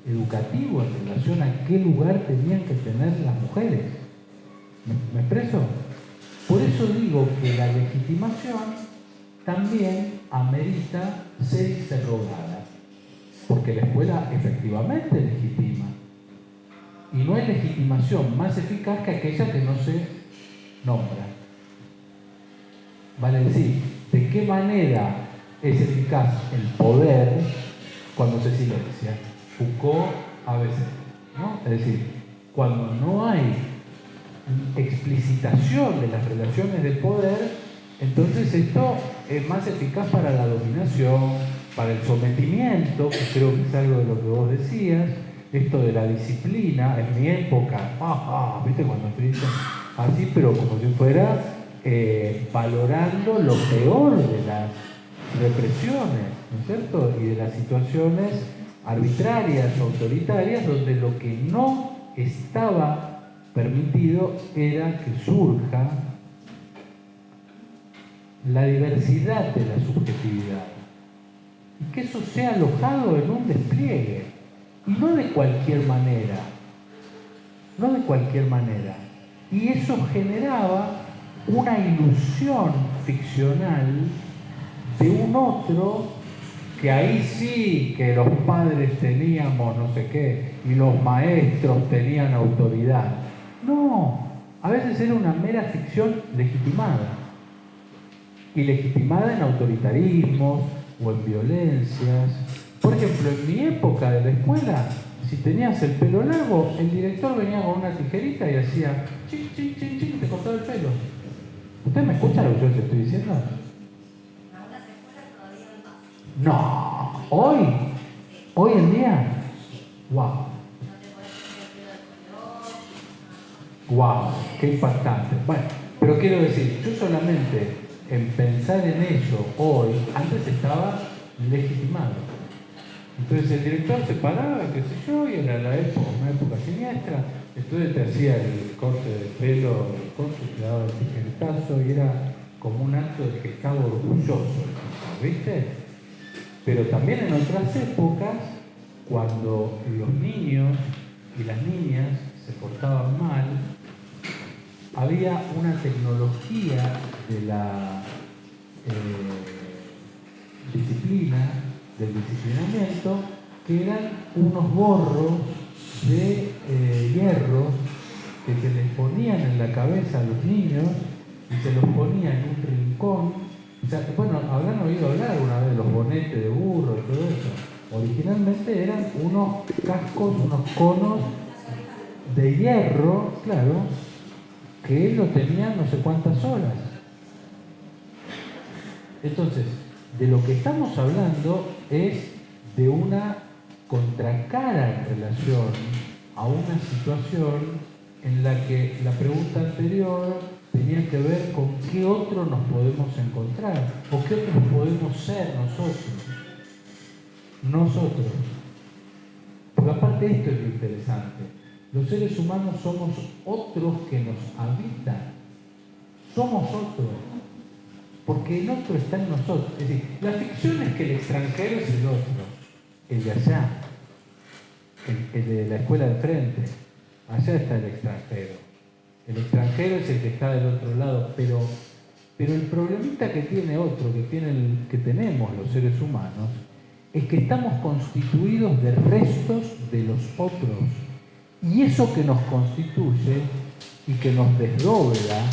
educativo en relación a qué lugar tenían que tener las mujeres. ¿Me expreso? Por eso digo que la legitimación también amerita ser interrogada. Porque la escuela efectivamente legitima. Y no hay legitimación más eficaz que aquella que no se nombra. Vale decir, ¿de qué manera es eficaz el poder cuando se silencia? Foucault, ABC, ¿no? Es decir, cuando no hay explicitación de las relaciones de poder, entonces esto es más eficaz para la dominación, para el sometimiento, que creo que es algo de lo que vos decías, esto de la disciplina. En mi época, ¿viste? Cuando te dicen así, pero como si fuera valorando lo peor de las represiones, ¿no es cierto? Y de las situaciones arbitrarias, autoritarias, donde lo que no estaba permitido era que surja la diversidad de la subjetividad. Y que eso sea alojado en un despliegue, y no de cualquier manera, no de cualquier manera. Y eso generaba una ilusión ficcional de un otro que ahí sí que los padres teníamos no sé qué, y los maestros tenían autoridad. No, a veces era una mera ficción legitimada, y legitimada en autoritarismos, o en violencias. Por ejemplo, en mi época de la escuela, si tenías el pelo largo, el director venía con una tijerita y hacía chin, chin, chin, chin, y te cortaba el pelo. ¿Usted me escucha lo que yo les estoy diciendo? En algunas escuelas todavía no pasa. No, hoy en día, wow. No te podés poner el pelo de color. Wow, qué impactante. Bueno, pero quiero decir, yo solamente en pensar en eso hoy, antes estaba legitimado. Entonces el director se paraba, qué sé yo, y era una época siniestra, entonces te hacía el corte de pelo, el corte, te daba el tijeretazo, y era como un acto de que estaba orgulloso, ¿viste? Pero también en otras épocas, cuando los niños y las niñas se portaban mal, había una tecnología de la disciplina, del disciplinamiento, que eran unos gorros de hierros que se les ponían en la cabeza a los niños y se los ponían en un rincón. O sea, bueno, habrán oído hablar una vez de los bonetes de burro y todo eso. Originalmente eran unos cascos, unos conos de hierro, claro, que él lo tenía no sé cuántas horas. Entonces, de lo que estamos hablando es de una contracara en relación a una situación en la que la pregunta anterior tenía que ver con qué otro nos podemos encontrar o qué otros podemos ser nosotros. Porque aparte esto es lo interesante. Los seres humanos somos otros que nos habitan. Somos otros. Porque el otro está en nosotros. Es decir, la ficción es que el extranjero es el otro, el de allá, el de la escuela de frente. Allá está el extranjero. El extranjero es el que está del otro lado, pero el problemita que tiene otro, que tenemos los seres humanos, es que estamos constituidos de restos de los otros. Y eso que nos constituye y que nos desdobla,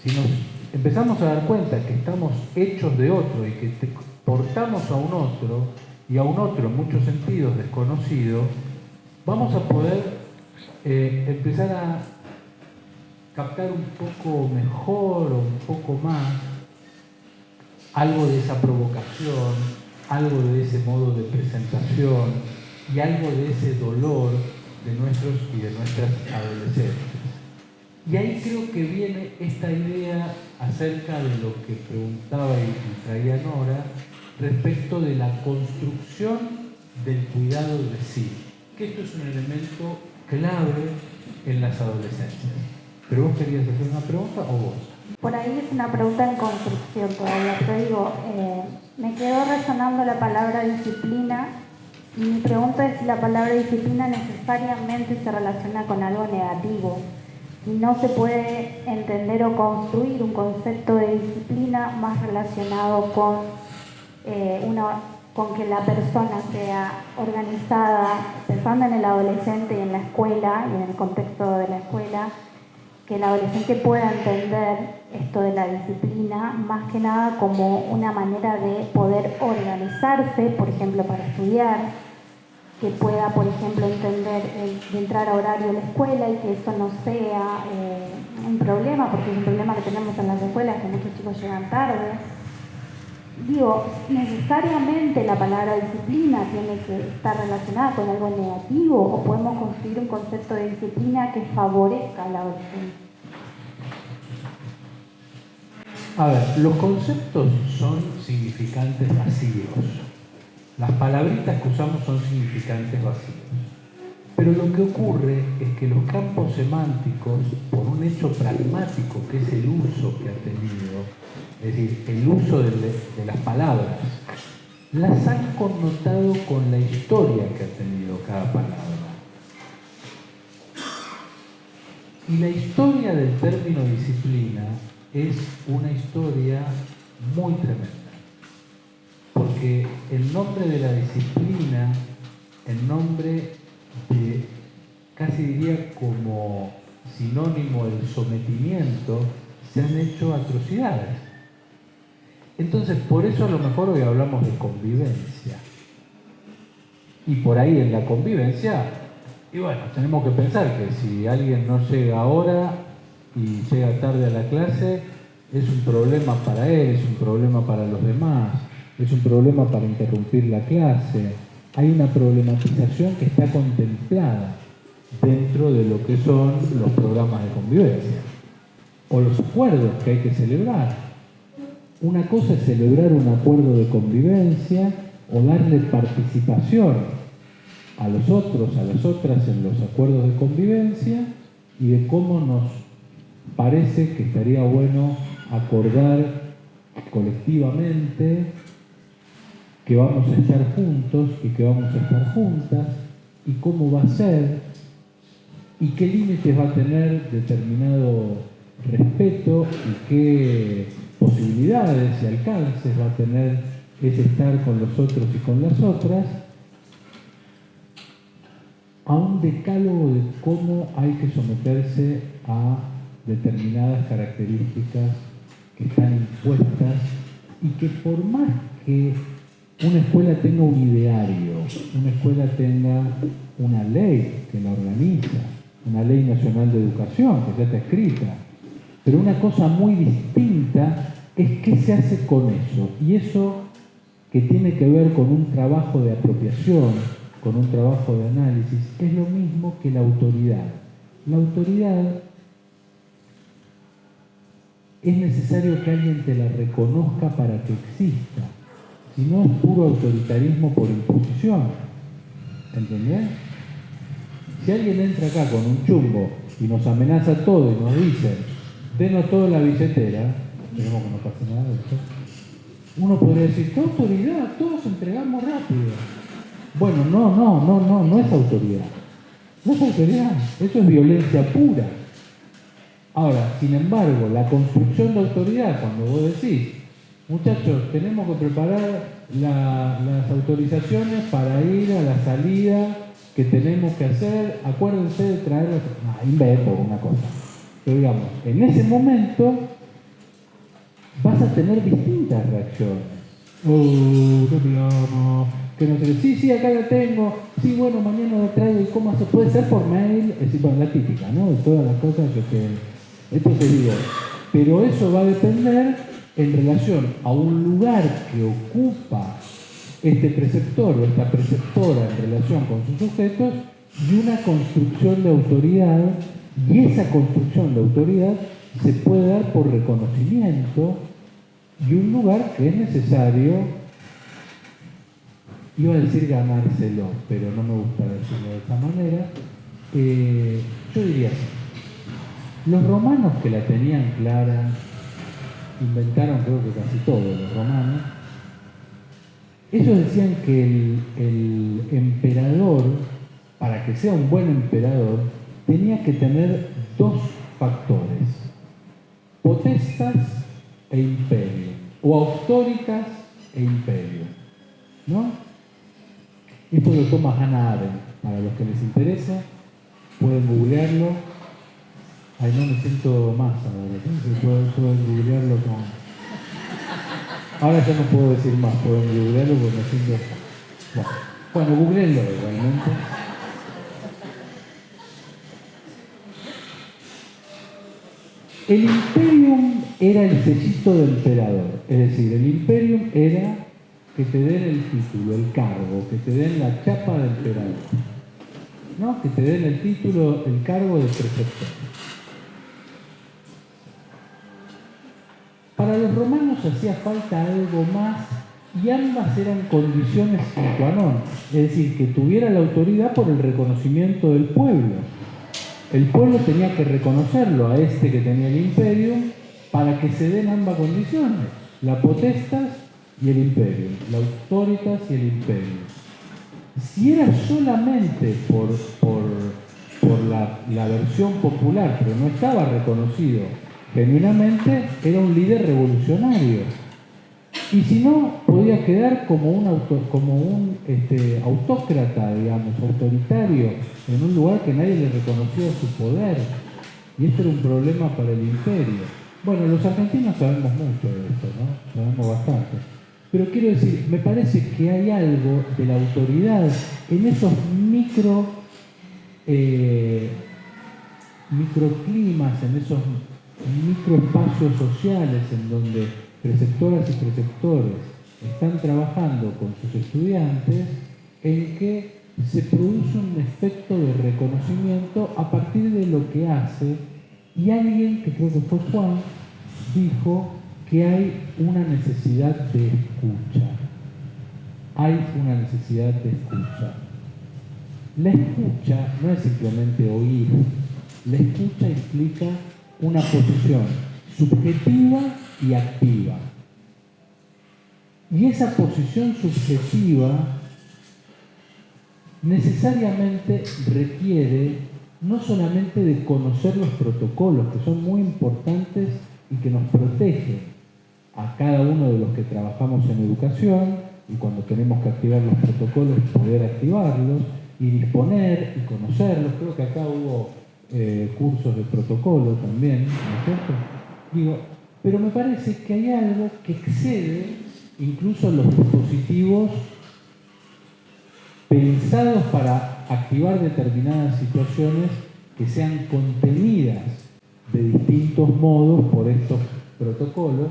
si nos empezamos a dar cuenta que estamos hechos de otro y que portamos a un otro, y a un otro en muchos sentidos desconocido, vamos a poder empezar a captar un poco mejor o un poco más algo de esa provocación, algo de ese modo de presentación y algo de ese dolor de nuestros y de nuestras adolescentes. Y ahí creo que viene esta idea acerca de lo que preguntaba y traía Nora respecto de la construcción del cuidado de sí, que esto es un elemento clave en las adolescencias. ¿Pero vos querías hacer una pregunta o vos? Por ahí es una pregunta en construcción todavía, pero digo, me quedó resonando la palabra disciplina y mi pregunta es si la palabra disciplina necesariamente se relaciona con algo negativo. Si no se puede entender o construir un concepto de disciplina más relacionado con que la persona sea organizada, pensando en el adolescente y en la escuela y en el contexto de la escuela, que el adolescente pueda entender esto de la disciplina más que nada como una manera de poder organizarse, por ejemplo, para estudiar, que pueda, por ejemplo, entender de entrar a horario a la escuela y que eso no sea un problema, porque es un problema que tenemos en las escuelas, que muchos chicos llegan tarde. Digo, necesariamente la palabra disciplina tiene que estar relacionada con algo negativo o podemos construir un concepto de disciplina que favorezca a la adolescencia. A ver, los conceptos son significantes vacíos. Las palabritas que usamos son significantes vacíos. Pero lo que ocurre es que los campos semánticos, por un hecho pragmático que es el uso que ha tenido, es decir, el uso de las palabras, las han connotado con la historia que ha tenido cada palabra. Y la historia del término disciplina es una historia muy tremenda. Porque el nombre de la disciplina, el nombre de, casi diría como sinónimo del sometimiento, se han hecho atrocidades. Entonces, por eso a lo mejor hoy hablamos de convivencia. Y por ahí en la convivencia, y bueno, tenemos que pensar que si alguien no llega ahora y llega tarde a la clase, es un problema para él, es un problema para los demás, es un problema para interrumpir la clase. Hay una problematización que está contemplada dentro de lo que son los programas de convivencia o los acuerdos que hay que celebrar. Una cosa es celebrar un acuerdo de convivencia o darle participación a los otros, a las otras en los acuerdos de convivencia y de cómo nos parece que estaría bueno acordar colectivamente que vamos a estar juntos y que vamos a estar juntas y cómo va a ser y qué límites va a tener determinado respeto y qué posibilidades y alcances va a tener ese estar con los otros y con las otras. a un decálogo de cómo hay que someterse a determinadas características que están impuestas y que por más que una escuela tenga un ideario, una escuela tenga una ley que la organiza, una ley nacional de educación que ya está escrita, pero una cosa muy distinta es qué se hace con eso. Y eso que tiene que ver con un trabajo de apropiación, con un trabajo de análisis, es lo mismo que la autoridad. La autoridad es necesario que alguien te la reconozca para que exista. Si no, es puro autoritarismo por imposición. ¿Entendés? Si alguien entra acá con un chumbo y nos amenaza todo y nos dice, denos todo en la billetera, esperemos que no pase nada de eso, uno podría decir, ¿qué autoridad? Todos entregamos rápido. Bueno, no es autoridad. No es autoridad, eso es violencia pura. Ahora, sin embargo, la construcción de autoridad, cuando vos decís, muchachos, tenemos que preparar las autorizaciones para ir a la salida que tenemos que hacer, acuérdense de traer invento una cosa. Pero digamos, en ese momento vas a tener distintas reacciones. ¿Qué plano? Que no sé, sí, acá la tengo, sí, bueno, mañana la traigo, ¿y cómo se puede ser por mail? Es decir, bueno, la típica, ¿no? De todas las cosas que... Entonces digo, pero eso va a depender en relación a un lugar que ocupa este preceptor o esta preceptora en relación con sus sujetos y una construcción de autoridad, y esa construcción de autoridad se puede dar por reconocimiento y un lugar que es necesario, iba a decir ganárselo, pero no me gusta decirlo de esa manera, yo diría así. Los romanos que la tenían clara, inventaron creo que casi todo los romanos, ellos decían que el emperador, para que sea un buen emperador, tenía que tener dos factores, potestas e imperio, o auctoritas e imperio, ¿no? Esto lo toma Hannah Arendt, para los que les interesa, pueden googlearlo. Ay, no me siento más ahora, pueden googlearlo con... Ahora ya no puedo decir más, pueden googlearlo porque me siento... Bueno, googleenlo igualmente. El imperium era el sellito del emperador, es decir, el imperium era que te den el título, el cargo, que te den la chapa del emperador, ¿no? Que te den el título, el cargo de preceptor. Para los romanos hacía falta algo más y ambas eran condiciones sine qua non, es decir, que tuviera la autoridad por el reconocimiento del pueblo. El pueblo tenía que reconocerlo a este que tenía el imperio para que se den ambas condiciones, la potestas y el imperio, la autoritas y el imperio. Si era solamente por la versión popular, pero no estaba reconocido genuinamente, era un líder revolucionario. Y si no, podía quedar como un autócrata, digamos, autoritario, en un lugar que nadie le reconocía su poder. Y esto era un problema para el imperio. Bueno, los argentinos sabemos mucho de esto, ¿no? Sabemos bastante. Pero quiero decir, me parece que hay algo de la autoridad en esos microclimas, en esos microespacios sociales en donde preceptoras y preceptores están trabajando con sus estudiantes, en que se produce un efecto de reconocimiento a partir de lo que hace, y alguien, que creo que fue Juan, dijo que hay una necesidad de escucha. Hay una necesidad de escucha. La escucha no es simplemente oír. La escucha implica una posición subjetiva y activa. Y esa posición subjetiva necesariamente requiere no solamente de conocer los protocolos, que son muy importantes y que nos protegen a cada uno de los que trabajamos en educación, y cuando tenemos que activar los protocolos, poder activarlos, y disponer y conocerlos. Creo que acá hubo cursos de protocolo también, ¿no es cierto? Digo, pero me parece que hay algo que excede incluso los dispositivos pensados para activar determinadas situaciones que sean contenidas de distintos modos por estos protocolos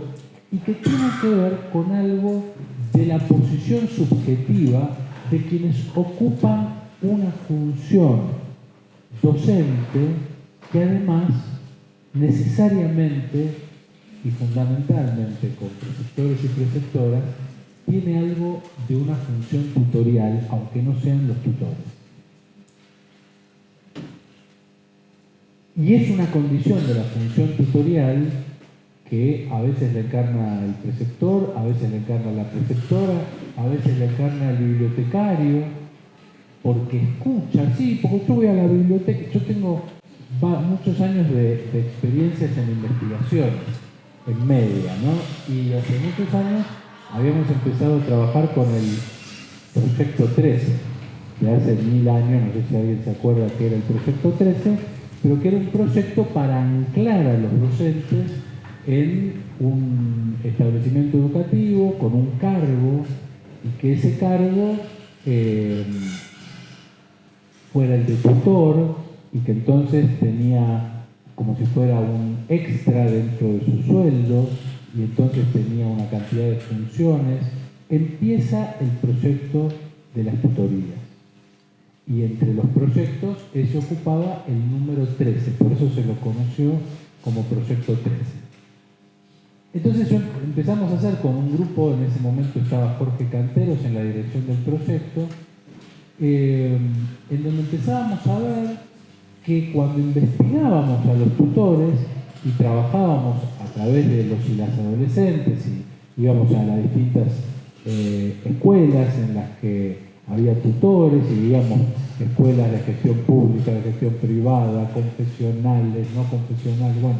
y que tienen que ver con algo de la posición subjetiva de quienes ocupan una función docente que además necesariamente y fundamentalmente con preceptores y preceptoras tiene algo de una función tutorial, aunque no sean los tutores. Y es una condición de la función tutorial que a veces la encarna el preceptor, a veces la encarna la preceptora, a veces la encarna el bibliotecario, porque escucha, sí, porque yo voy a la biblioteca, yo tengo muchos años de experiencias en investigación, en media, ¿no? Y hace muchos años habíamos empezado a trabajar con el Proyecto 13, que hace 1000 años, no sé si alguien se acuerda que era el Proyecto 13, pero que era un proyecto para anclar a los docentes en un establecimiento educativo con un cargo y que ese cargo fuera el de tutor y que entonces tenía como si fuera un extra dentro de su sueldo y entonces tenía una cantidad de funciones. Empieza el proyecto de las tutorías y entre los proyectos ese ocupaba el número 13, por eso se lo conoció como Proyecto 13. Entonces empezamos a hacer con un grupo, en ese momento estaba Jorge Canteros en la dirección del proyecto, en donde empezábamos a ver que cuando investigábamos a los tutores y trabajábamos a través de los y las adolescentes y íbamos a las distintas escuelas en las que había tutores y digamos escuelas de gestión pública, de gestión privada, confesionales, no confesionales, bueno,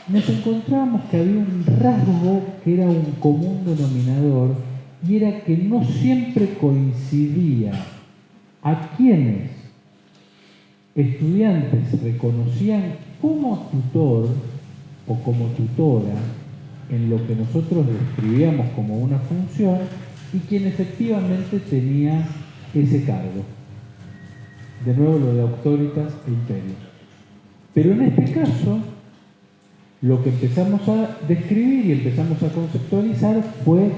nos encontramos que había un rasgo que era un común denominador y era que no siempre coincidía a quienes estudiantes reconocían como tutor o como tutora en lo que nosotros describíamos como una función y quien efectivamente tenía ese cargo. De nuevo lo de auctoritas e imperios. Pero en este caso, lo que empezamos a describir y empezamos a conceptualizar fue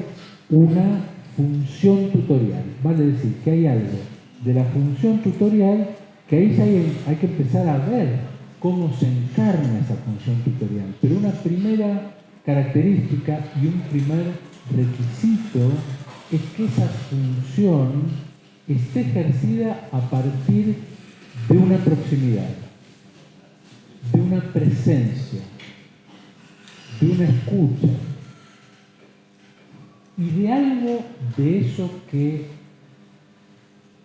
una función tutorial. Vale decir que hay algo de la función tutorial que ahí ya hay que empezar a ver cómo se encarna esa función tutorial. Pero una primera característica y un primer requisito es que esa función esté ejercida a partir de una proximidad, de una presencia, de una escucha y de algo de eso que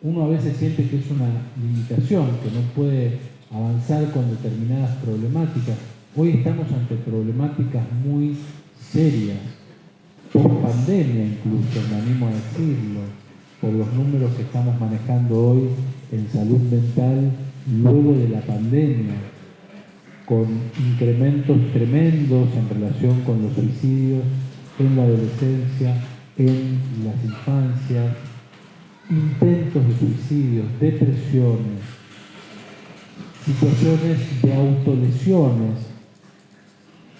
uno a veces siente que es una limitación, que no puede avanzar con determinadas problemáticas. Hoy estamos ante problemáticas muy serias, post pandemia incluso, me animo a decirlo, por los números que estamos manejando hoy en salud mental luego de la pandemia, con incrementos tremendos en relación con los suicidios en la adolescencia, en las infancias, intentos de suicidios, depresiones, situaciones de autolesiones,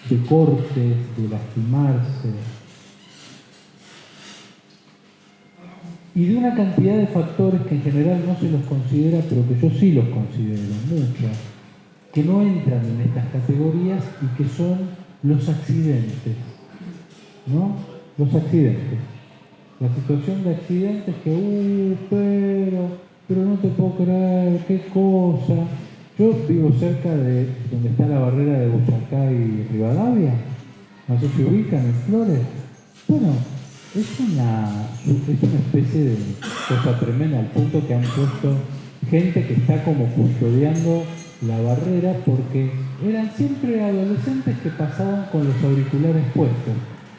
de cortes, de lastimarse, y de una cantidad de factores que en general no se los considera, pero que yo sí los considero, muchos, que no entran en estas categorías y que son los accidentes, ¿no? Los accidentes. La situación de accidentes que, pero no te puedo creer, qué cosa. Yo vivo cerca de donde está la barrera de Boyacá y Rivadavia, no sé si ubican en Flores. Bueno, es una especie de cosa tremenda, al punto que han puesto gente que está como custodiando la barrera porque eran siempre adolescentes que pasaban con los auriculares puestos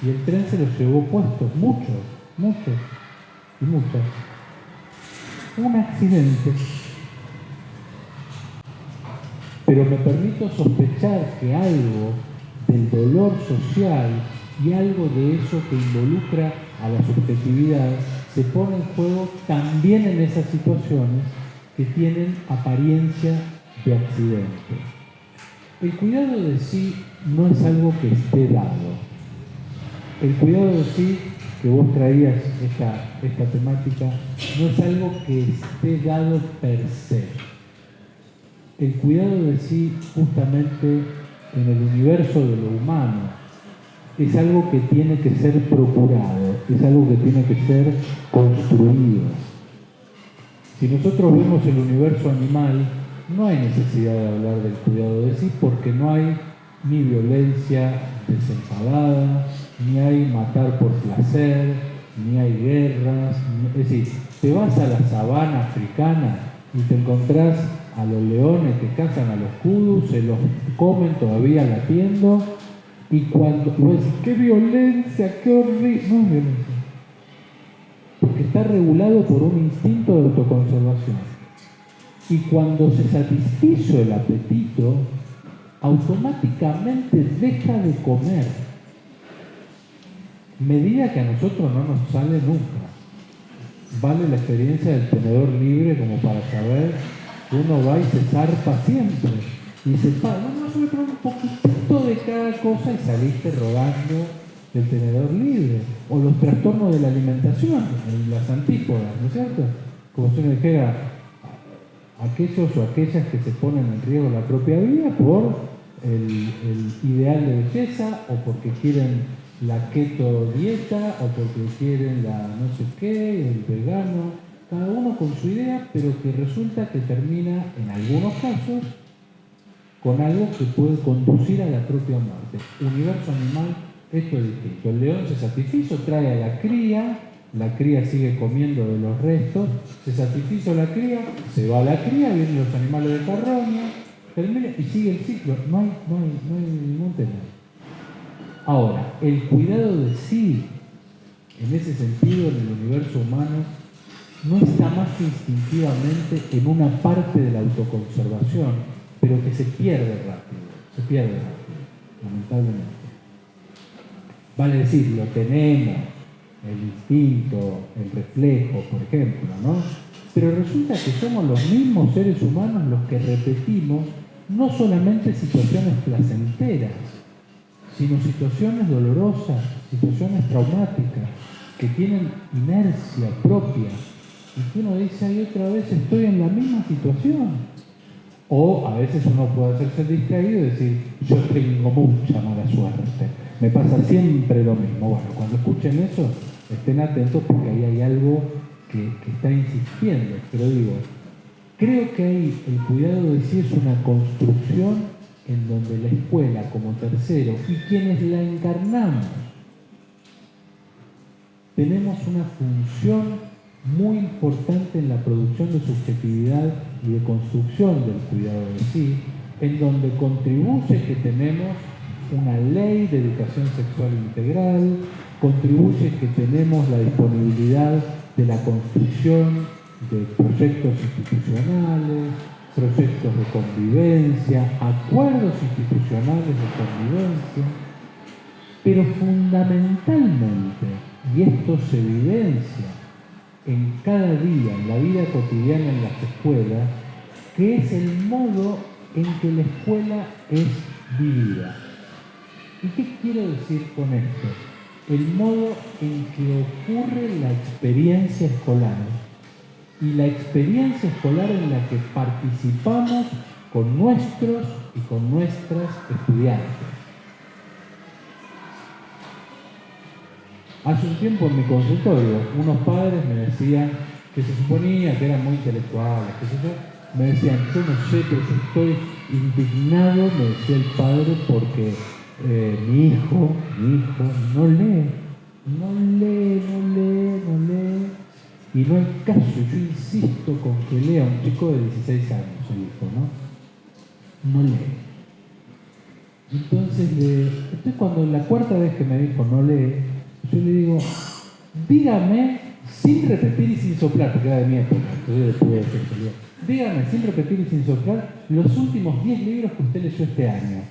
y el tren se los llevó puestos, muchos y muchas. un accidente. Pero me permito sospechar que algo del dolor social y algo de eso que involucra a la subjetividad se pone en juego también en esas situaciones que tienen apariencia de accidente. El cuidado de sí no es algo que esté dado. El cuidado de sí, que vos traías esta temática, no es algo que esté dado per se. El cuidado de sí, justamente en el universo de lo humano, es algo que tiene que ser procurado, es algo que tiene que ser construido. Si nosotros vemos el universo animal, no hay necesidad de hablar del cuidado de sí porque no hay ni violencia desenfadada, ni hay matar por placer, ni hay guerras. Es decir, te vas a la sabana africana y te encontrás a los leones que cazan a los kudus, se los comen todavía latiendo, y cuando vos decís, ¡qué violencia, qué horrible! No es violencia, porque está regulado por un instinto de autoconservación. Y cuando se satisfizo el apetito, automáticamente deja de comer. Medida que a nosotros no nos sale nunca. Vale la experiencia del tenedor libre como para saber que uno va y se zarpa siempre. Y dice, no, yo me pongo un poquitito de cada cosa y saliste rodando del tenedor libre. O los trastornos de la alimentación, las antípodas, ¿no es cierto? Como si uno dijera, aquellos o aquellas que se ponen en riesgo la propia vida por el ideal de belleza, o porque quieren la keto dieta, o porque quieren la no sé qué, el vegano, cada uno con su idea, pero que resulta que termina, en algunos casos, con algo que puede conducir a la propia muerte. Universo animal, esto es distinto. El león se satisfizo, trae a la cría sigue comiendo de los restos, se satisfizo la cría, se va a la cría, vienen los animales de carroña, termina y sigue el ciclo. No hay ningún tema. Ahora, el cuidado de sí, en ese sentido, en el universo humano, no está más que instintivamente en una parte de la autoconservación, pero que se pierde rápido, lamentablemente. Vale decir, lo tenemos, el instinto, el reflejo, por ejemplo, ¿no? Pero resulta que somos los mismos seres humanos los que repetimos no solamente situaciones placenteras, sino situaciones dolorosas, situaciones traumáticas, que tienen inercia propia, y que uno dice, ay, otra vez estoy en la misma situación. O a veces uno puede hacerse distraído y decir, yo tengo mucha mala suerte, me pasa siempre lo mismo. Bueno, cuando escuchen eso, estén atentos porque ahí hay algo que está insistiendo. Pero digo, creo que ahí el cuidado de sí es una construcción en donde la escuela como tercero y quienes la encarnamos tenemos una función muy importante en la producción de subjetividad y de construcción del cuidado de sí, en donde contribuye que tenemos una ley de educación sexual integral, contribuye que tenemos la disponibilidad de la construcción de proyectos institucionales, proyectos de convivencia, acuerdos institucionales de convivencia, pero fundamentalmente, y esto se evidencia en cada día, en la vida cotidiana en las escuelas, que es el modo en que la escuela es vivida. ¿Y qué quiero decir con esto? El modo en que ocurre la experiencia escolar y la experiencia escolar en la que participamos con nuestros y con nuestras estudiantes. Hace un tiempo en mi consultorio, unos padres me decían que se suponía que eran muy intelectuales, qué sé yo. Me decían, yo no sé, pero yo estoy indignado, me decía el padre, porque mi hijo no lee. Y no hay caso, yo insisto con que lea, un chico de 16 años, el hijo, ¿no? No lee. Entonces cuando la cuarta vez que me dijo no lee, yo le digo, dígame si sin repetir y sin soplar, porque era de mi época, entonces le pude decir, dígame, sin repetir y sin soplar, los últimos 10 libros que usted leyó este año.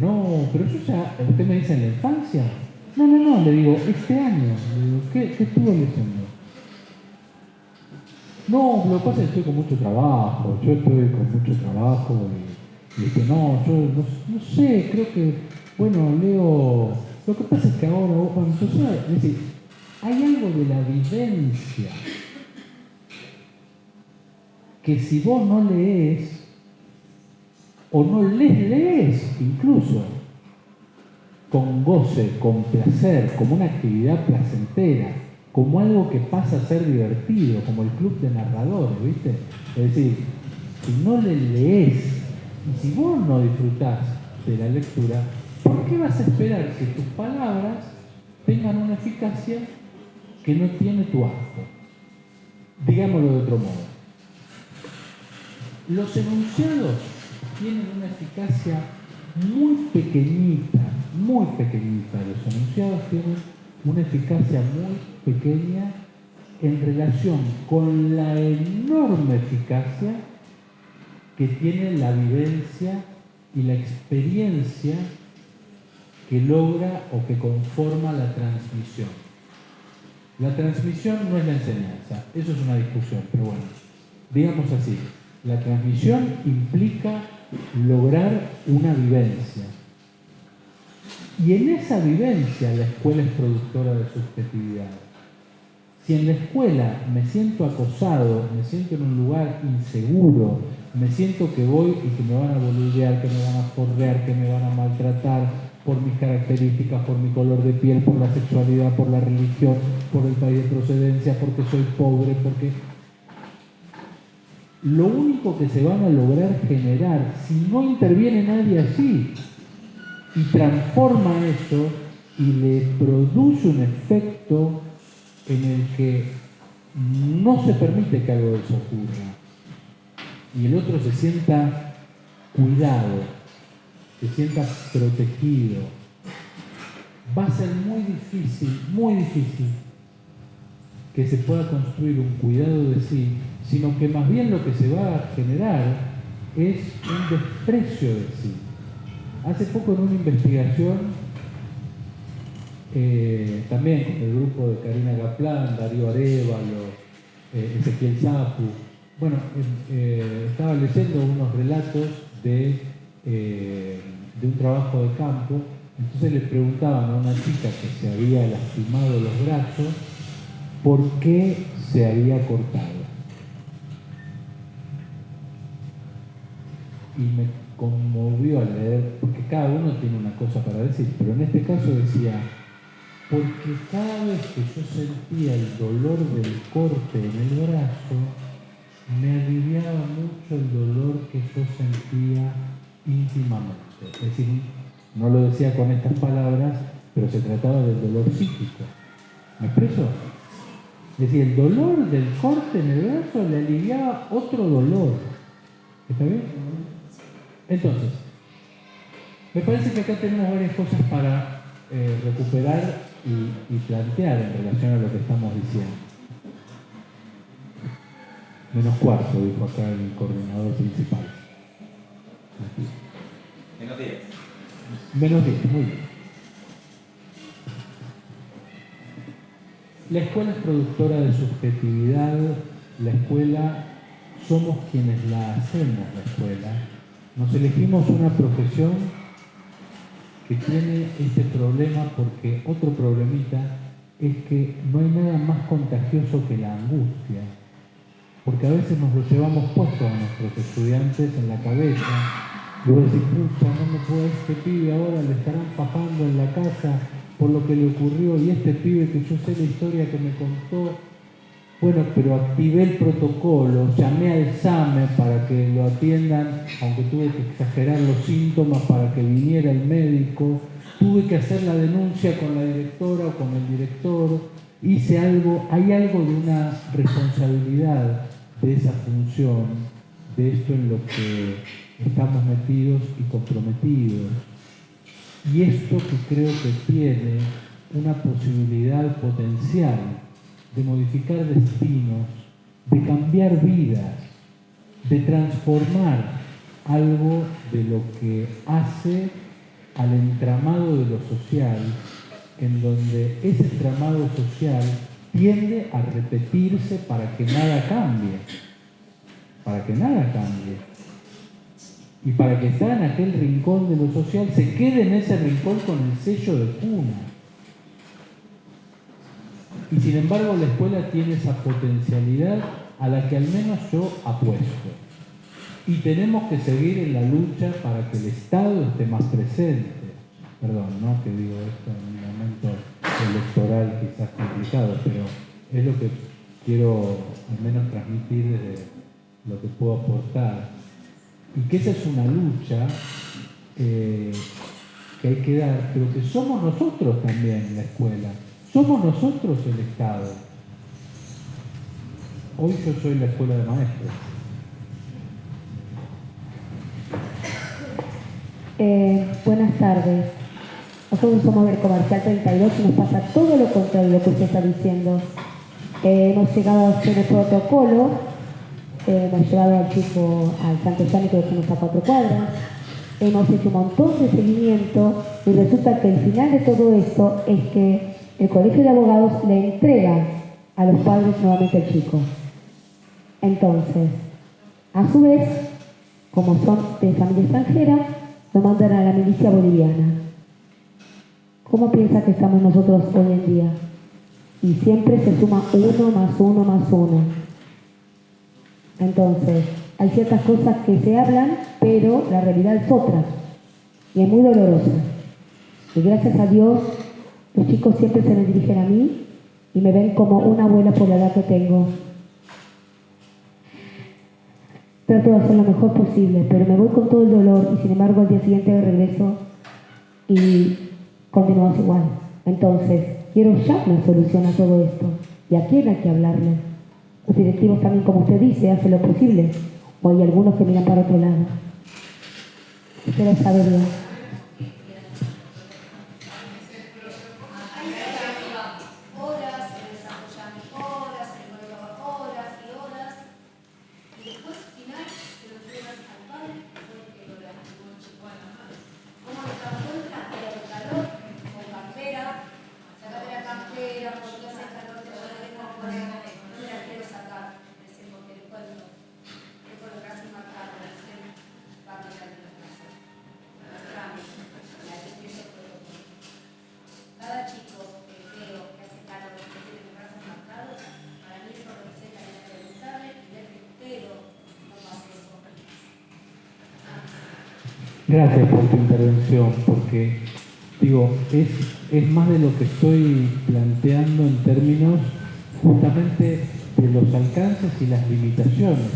No, pero yo ya, usted me dice en la infancia. No, le digo, este año. Le digo, ¿qué estuvo leyendo? No, lo que pasa es que estoy con mucho trabajo, yo estoy con mucho trabajo y dice, no, yo no sé, creo que, bueno, leo, lo que pasa es que ahora vos cuando es decir, hay algo de la vivencia que si vos no lees, o no lees incluso, con goce, con placer, como una actividad placentera, como algo que pasa a ser divertido, como el club de narradores, ¿viste? Es decir, si no le lees y si vos no disfrutás de la lectura, ¿por qué vas a esperar que tus palabras tengan una eficacia que no tiene tu acto? Digámoslo de otro modo. Los enunciados tienen una eficacia muy pequeñita. Los enunciados tienen una eficacia muy pequeña en relación con la enorme eficacia que tiene la vivencia y la experiencia que logra o que conforma la transmisión. La transmisión no es la enseñanza, eso es una discusión, pero bueno, digamos así, la transmisión implica lograr una vivencia. Y en esa vivencia la escuela es productora de subjetividad. Si en la escuela me siento acosado, me siento en un lugar inseguro, me siento que voy y que me van a boludear, que me van a forrear, que me van a maltratar por mis características, por mi color de piel, por la sexualidad, por la religión, por el país de procedencia, porque soy pobre, porque... Lo único que se van a lograr generar, si no interviene nadie allí y transforma eso y le produce un efecto en el que no se permite que algo de eso ocurra y el otro se sienta cuidado, se sienta protegido, va a ser muy difícil que se pueda construir un cuidado de sí, sino que más bien lo que se va a generar es un desprecio de sí. Hace poco en una investigación, también con el grupo de Karina Kaplan, Darío Arévalo, Ezequiel Zapu, bueno, estaba leyendo unos relatos de un trabajo de campo, entonces les preguntaban a una chica que se había lastimado los brazos, ¿por qué se había cortado? Y me conmovió al leer, porque cada uno tiene una cosa para decir, pero en este caso decía, porque cada vez que yo sentía el dolor del corte en el brazo, me aliviaba mucho el dolor que yo sentía íntimamente. Es decir, no lo decía con estas palabras, pero se trataba del dolor psíquico. ¿Me expreso? Es decir, el dolor del corte en el brazo le aliviaba otro dolor. ¿Está bien? Entonces, me parece que acá tenemos varias cosas para recuperar y plantear en relación a lo que estamos diciendo. Menos cuarto, dijo acá el coordinador principal. Menos 10. Menos 10, muy bien. La escuela es productora de subjetividad, la escuela somos quienes la hacemos, la escuela. Nos elegimos una profesión que tiene este problema porque otro problemita es que no hay nada más contagioso que la angustia. Porque a veces nos lo llevamos puesto a nuestros estudiantes en la cabeza. Y vos decís, pucha, no me puedo, este pibe ahora le estarán fajando en la casa por lo que le ocurrió, y este pibe que yo sé la historia que me contó, bueno, pero activé el protocolo, llamé al SAME para que lo atiendan, aunque tuve que exagerar los síntomas para que viniera el médico, tuve que hacer la denuncia con la directora o con el director, hice algo, hay algo de una responsabilidad de esa función, de esto en lo que estamos metidos y comprometidos. Y esto que creo que tiene una posibilidad potencial de modificar destinos, de cambiar vidas, de transformar algo de lo que hace al entramado de lo social, en donde ese entramado social tiende a repetirse para que nada cambie, y para que está en aquel rincón de lo social se quede en ese rincón con el sello de cuna. Y sin embargo la escuela tiene esa potencialidad a la que al menos yo apuesto. Y tenemos que seguir en la lucha para que el Estado esté más presente. Perdón, ¿no? Que digo esto en un momento electoral quizás complicado, pero es lo que quiero al menos transmitir desde lo que puedo aportar. Y que esa es una lucha que hay que dar, pero que somos nosotros también la escuela, somos nosotros el Estado. Hoy yo soy la escuela de maestros. Buenas tardes. Nosotros somos del Comercial 32 y nos pasa todo lo contrario de lo que usted está diciendo. Hemos llegado a hacer el protocolo, hemos llevado al chico al Santo Sani, que estamos a 4 cuadras, hemos hecho un montón de seguimiento y resulta que el final de todo esto es que el Colegio de Abogados le entrega a los padres nuevamente al chico. Entonces, a su vez, como son de familia extranjera, lo mandan a la milicia boliviana. ¿Cómo piensa que estamos nosotros hoy en día? Y siempre se suma 1 más 1 más 1. Entonces, hay ciertas cosas que se hablan, pero la realidad es otra. Y es muy dolorosa. Y gracias a Dios, los chicos siempre se me dirigen a mí y me ven como una abuela por la edad que tengo. Trato de hacer lo mejor posible, pero me voy con todo el dolor y sin embargo al día siguiente regreso y continuamos igual. Entonces, quiero ya una solución a todo esto. ¿Y a quién hay que hablarle? Los directivos también, como usted dice, hacen lo posible. O hay algunos que miran para otro lado. Quiero saber bien. Gracias por tu intervención, porque digo, es más de lo que estoy planteando en términos justamente de los alcances y las limitaciones.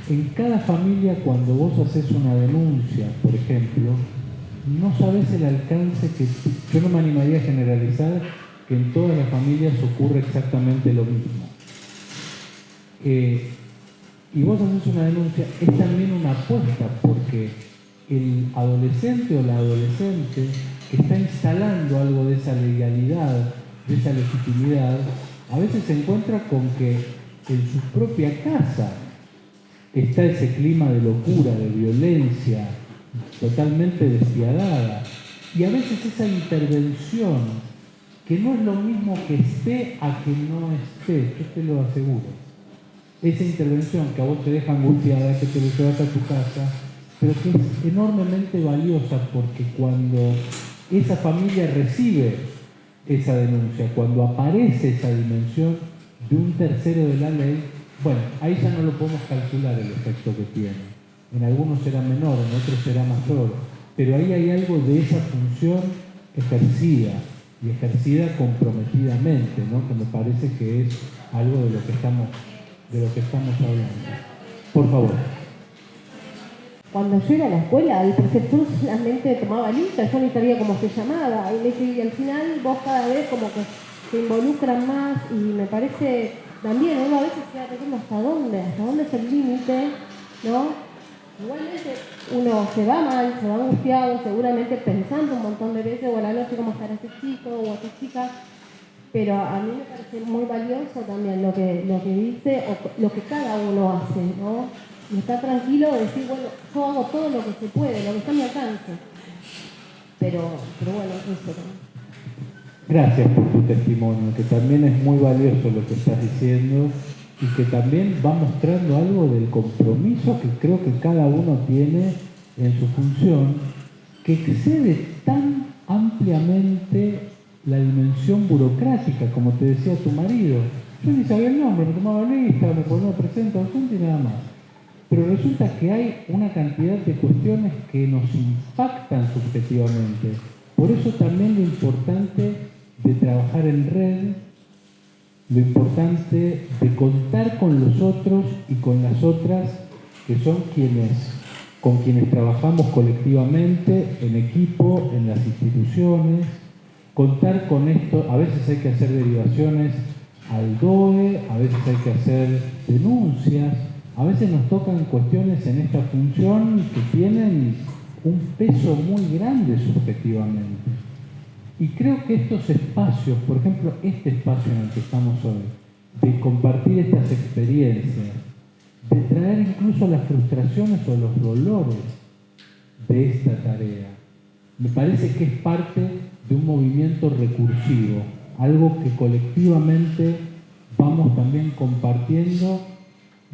En cada familia, cuando vos haces una denuncia, por ejemplo, no sabés el alcance que... Yo no me animaría a generalizar que en todas las familias ocurre exactamente lo mismo. Y vos haces una denuncia, es también una apuesta, porque el adolescente o la adolescente que está instalando algo de esa legalidad, de esa legitimidad, a veces se encuentra con que en su propia casa está ese clima de locura, de violencia, totalmente despiadada. Y a veces esa intervención, que no es lo mismo que esté a que no esté, yo te lo aseguro. Esa intervención que a vos te deja angustiada, que te lo llevas a tu casa, pero que es enormemente valiosa, porque cuando esa familia recibe esa denuncia, cuando aparece esa dimensión de un tercero de la ley, bueno, ahí ya no lo podemos calcular el efecto que tiene. En algunos será menor, en otros será mayor, pero ahí hay algo de esa función ejercida, y ejercida comprometidamente, ¿no? Que me parece que es algo de lo que estamos hablando. Por favor. Cuando yo iba a la escuela, el preceptor solamente tomaba lista, yo ni sabía cómo se llamaba, y al final vos cada vez como que se involucran más, y me parece también, uno a veces se da cuenta hasta dónde es el límite, ¿no? Igualmente uno se va mal, se va angustiado, seguramente pensando un montón de veces o a la noche cómo estará este chico o esta chica, pero a mí me parece muy valioso también lo que dice o lo que cada uno hace, ¿no? Y estar tranquilo de decir, bueno, yo hago todo lo que se puede, lo que está a mi alcance. Pero bueno, eso también. Gracias por tu testimonio, que también es muy valioso lo que estás diciendo y que también va mostrando algo del compromiso que creo que cada uno tiene en su función, que excede tan ampliamente la dimensión burocrática, como te decía tu marido. Yo ni sabía el nombre, me tomaba lista, me ponía presente, ausente y nada más. Pero resulta que hay una cantidad de cuestiones que nos impactan subjetivamente. Por eso también lo importante de trabajar en red, lo importante de contar con los otros y con las otras, que son con quienes trabajamos colectivamente, en equipo, en las instituciones, contar con esto. A veces hay que hacer derivaciones al DOE, a veces hay que hacer denuncias, a veces nos tocan cuestiones en esta función que tienen un peso muy grande subjetivamente. Y creo que estos espacios, por ejemplo, este espacio en el que estamos hoy, de compartir estas experiencias, de traer incluso las frustraciones o los dolores de esta tarea, me parece que es parte de un movimiento recursivo, algo que colectivamente vamos también compartiendo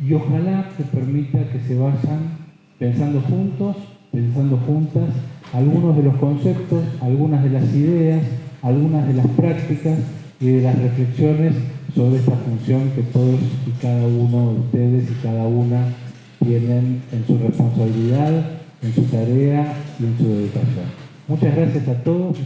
y ojalá que permita que se vayan pensando juntos, pensando juntas, algunos de los conceptos, algunas de las ideas, algunas de las prácticas y de las reflexiones sobre esta función que todos y cada uno de ustedes y cada una tienen en su responsabilidad, en su tarea y en su dedicación. Muchas gracias a todos.